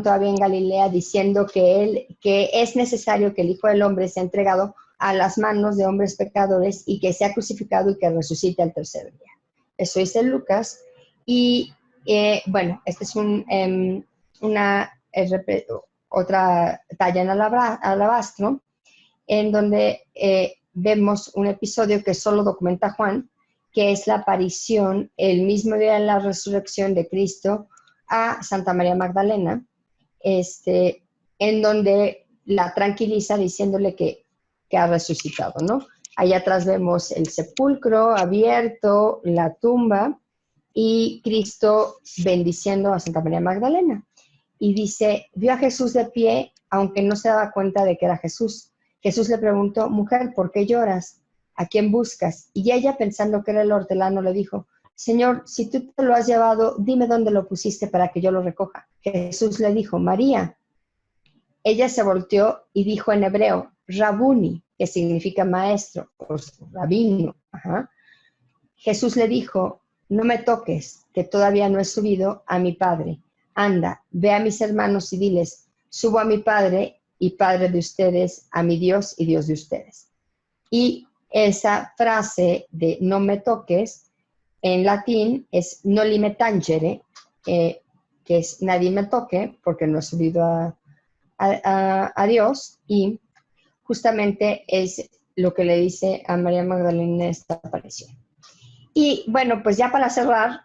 todavía en Galilea, diciendo que es necesario que el Hijo del Hombre sea entregado a las manos de hombres pecadores y que sea crucificado y que resucite al tercer día. Eso dice Lucas. Y bueno, esta es otra talla en alabastro, en donde vemos un episodio que solo documenta Juan, que es la aparición el mismo día de la resurrección de Cristo a Santa María Magdalena, en donde la tranquiliza diciéndole que ha resucitado, ¿no? Allá atrás vemos el sepulcro abierto, la tumba y Cristo bendiciendo a Santa María Magdalena. y dice, vio a Jesús de pie, aunque no se daba cuenta de que era Jesús. Jesús le preguntó, mujer, ¿por qué lloras? ¿A quién buscas? Y ella, pensando que era el hortelano, le dijo, Señor, si tú te lo has llevado, dime dónde lo pusiste para que yo lo recoja. Jesús le dijo, María. Ella se volteó y dijo en hebreo, Rabuni, que significa maestro, o rabino. Ajá. Jesús le dijo, no me toques, que todavía no he subido a mi Padre. Anda, ve a mis hermanos y diles, subo a mi Padre y Padre de ustedes, a mi Dios y Dios de ustedes. Y esa frase de no me toques, en latín es noli me tangere, que es nadie me toque, porque no he subido a Dios, y justamente es lo que le dice a María Magdalena en esta aparición. Y bueno, pues ya para cerrar,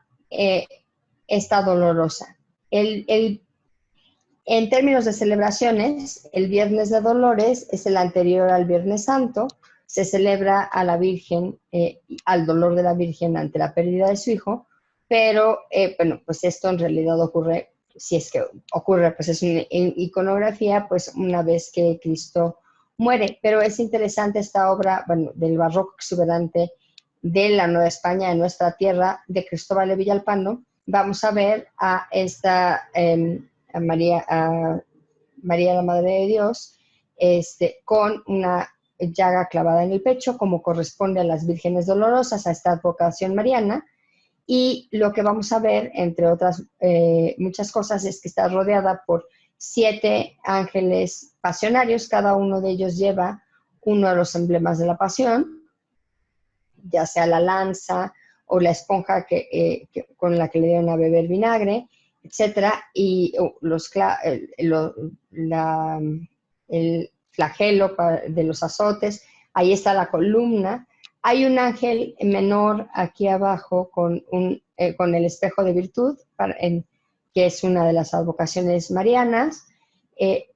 esta dolorosa. En términos de celebraciones, el Viernes de Dolores es el anterior al Viernes Santo, se celebra a la Virgen, al dolor de la Virgen ante la pérdida de su hijo, pero bueno, pues esto en realidad ocurre, si es que ocurre, pues es una iconografía, pues una vez que Cristo muere, pero es interesante esta obra, bueno, del barroco exuberante de la Nueva España, de nuestra tierra, de Cristóbal de Villalpando. Vamos a ver a esta a María, la Madre de Dios, con una llaga clavada en el pecho, como corresponde a las vírgenes dolorosas, a esta advocación mariana. Y lo que vamos a ver, entre otras muchas cosas, es que está rodeada por 7 ángeles pasionarios, cada uno de ellos lleva uno de los emblemas de la pasión, ya sea la lanza o la esponja con la que le dieron a beber vinagre, etcétera, y el flagelo de los azotes. Ahí está la columna. Hay un ángel menor aquí abajo con el espejo de virtud, que es una de las advocaciones marianas, que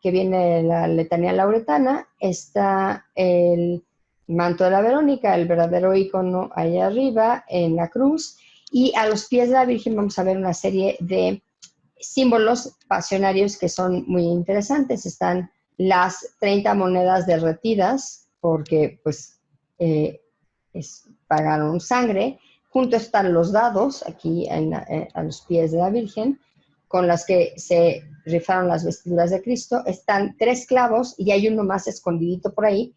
viene de la letanía lauretana. Está el manto de la Verónica, el verdadero ícono allá arriba en la cruz, y a los pies de la Virgen vamos a ver una serie de símbolos pasionarios que son muy interesantes. Están las 30 monedas derretidas porque pues pagaron sangre. Junto están los dados aquí a los pies de la Virgen, con las que se rifaron las vestiduras de Cristo. Están 3 clavos y hay uno más escondidito por ahí,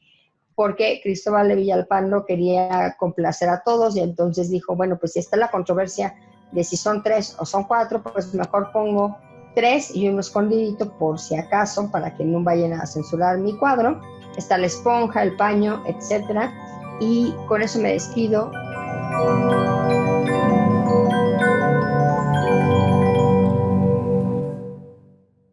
porque Cristóbal de Villalpando quería complacer a todos y entonces dijo, bueno, pues si está la controversia de si son 3 o son 4, pues mejor pongo 3 y uno escondidito por si acaso, para que no vayan a censurar mi cuadro. Está la esponja, el paño, etcétera. Y con eso me despido.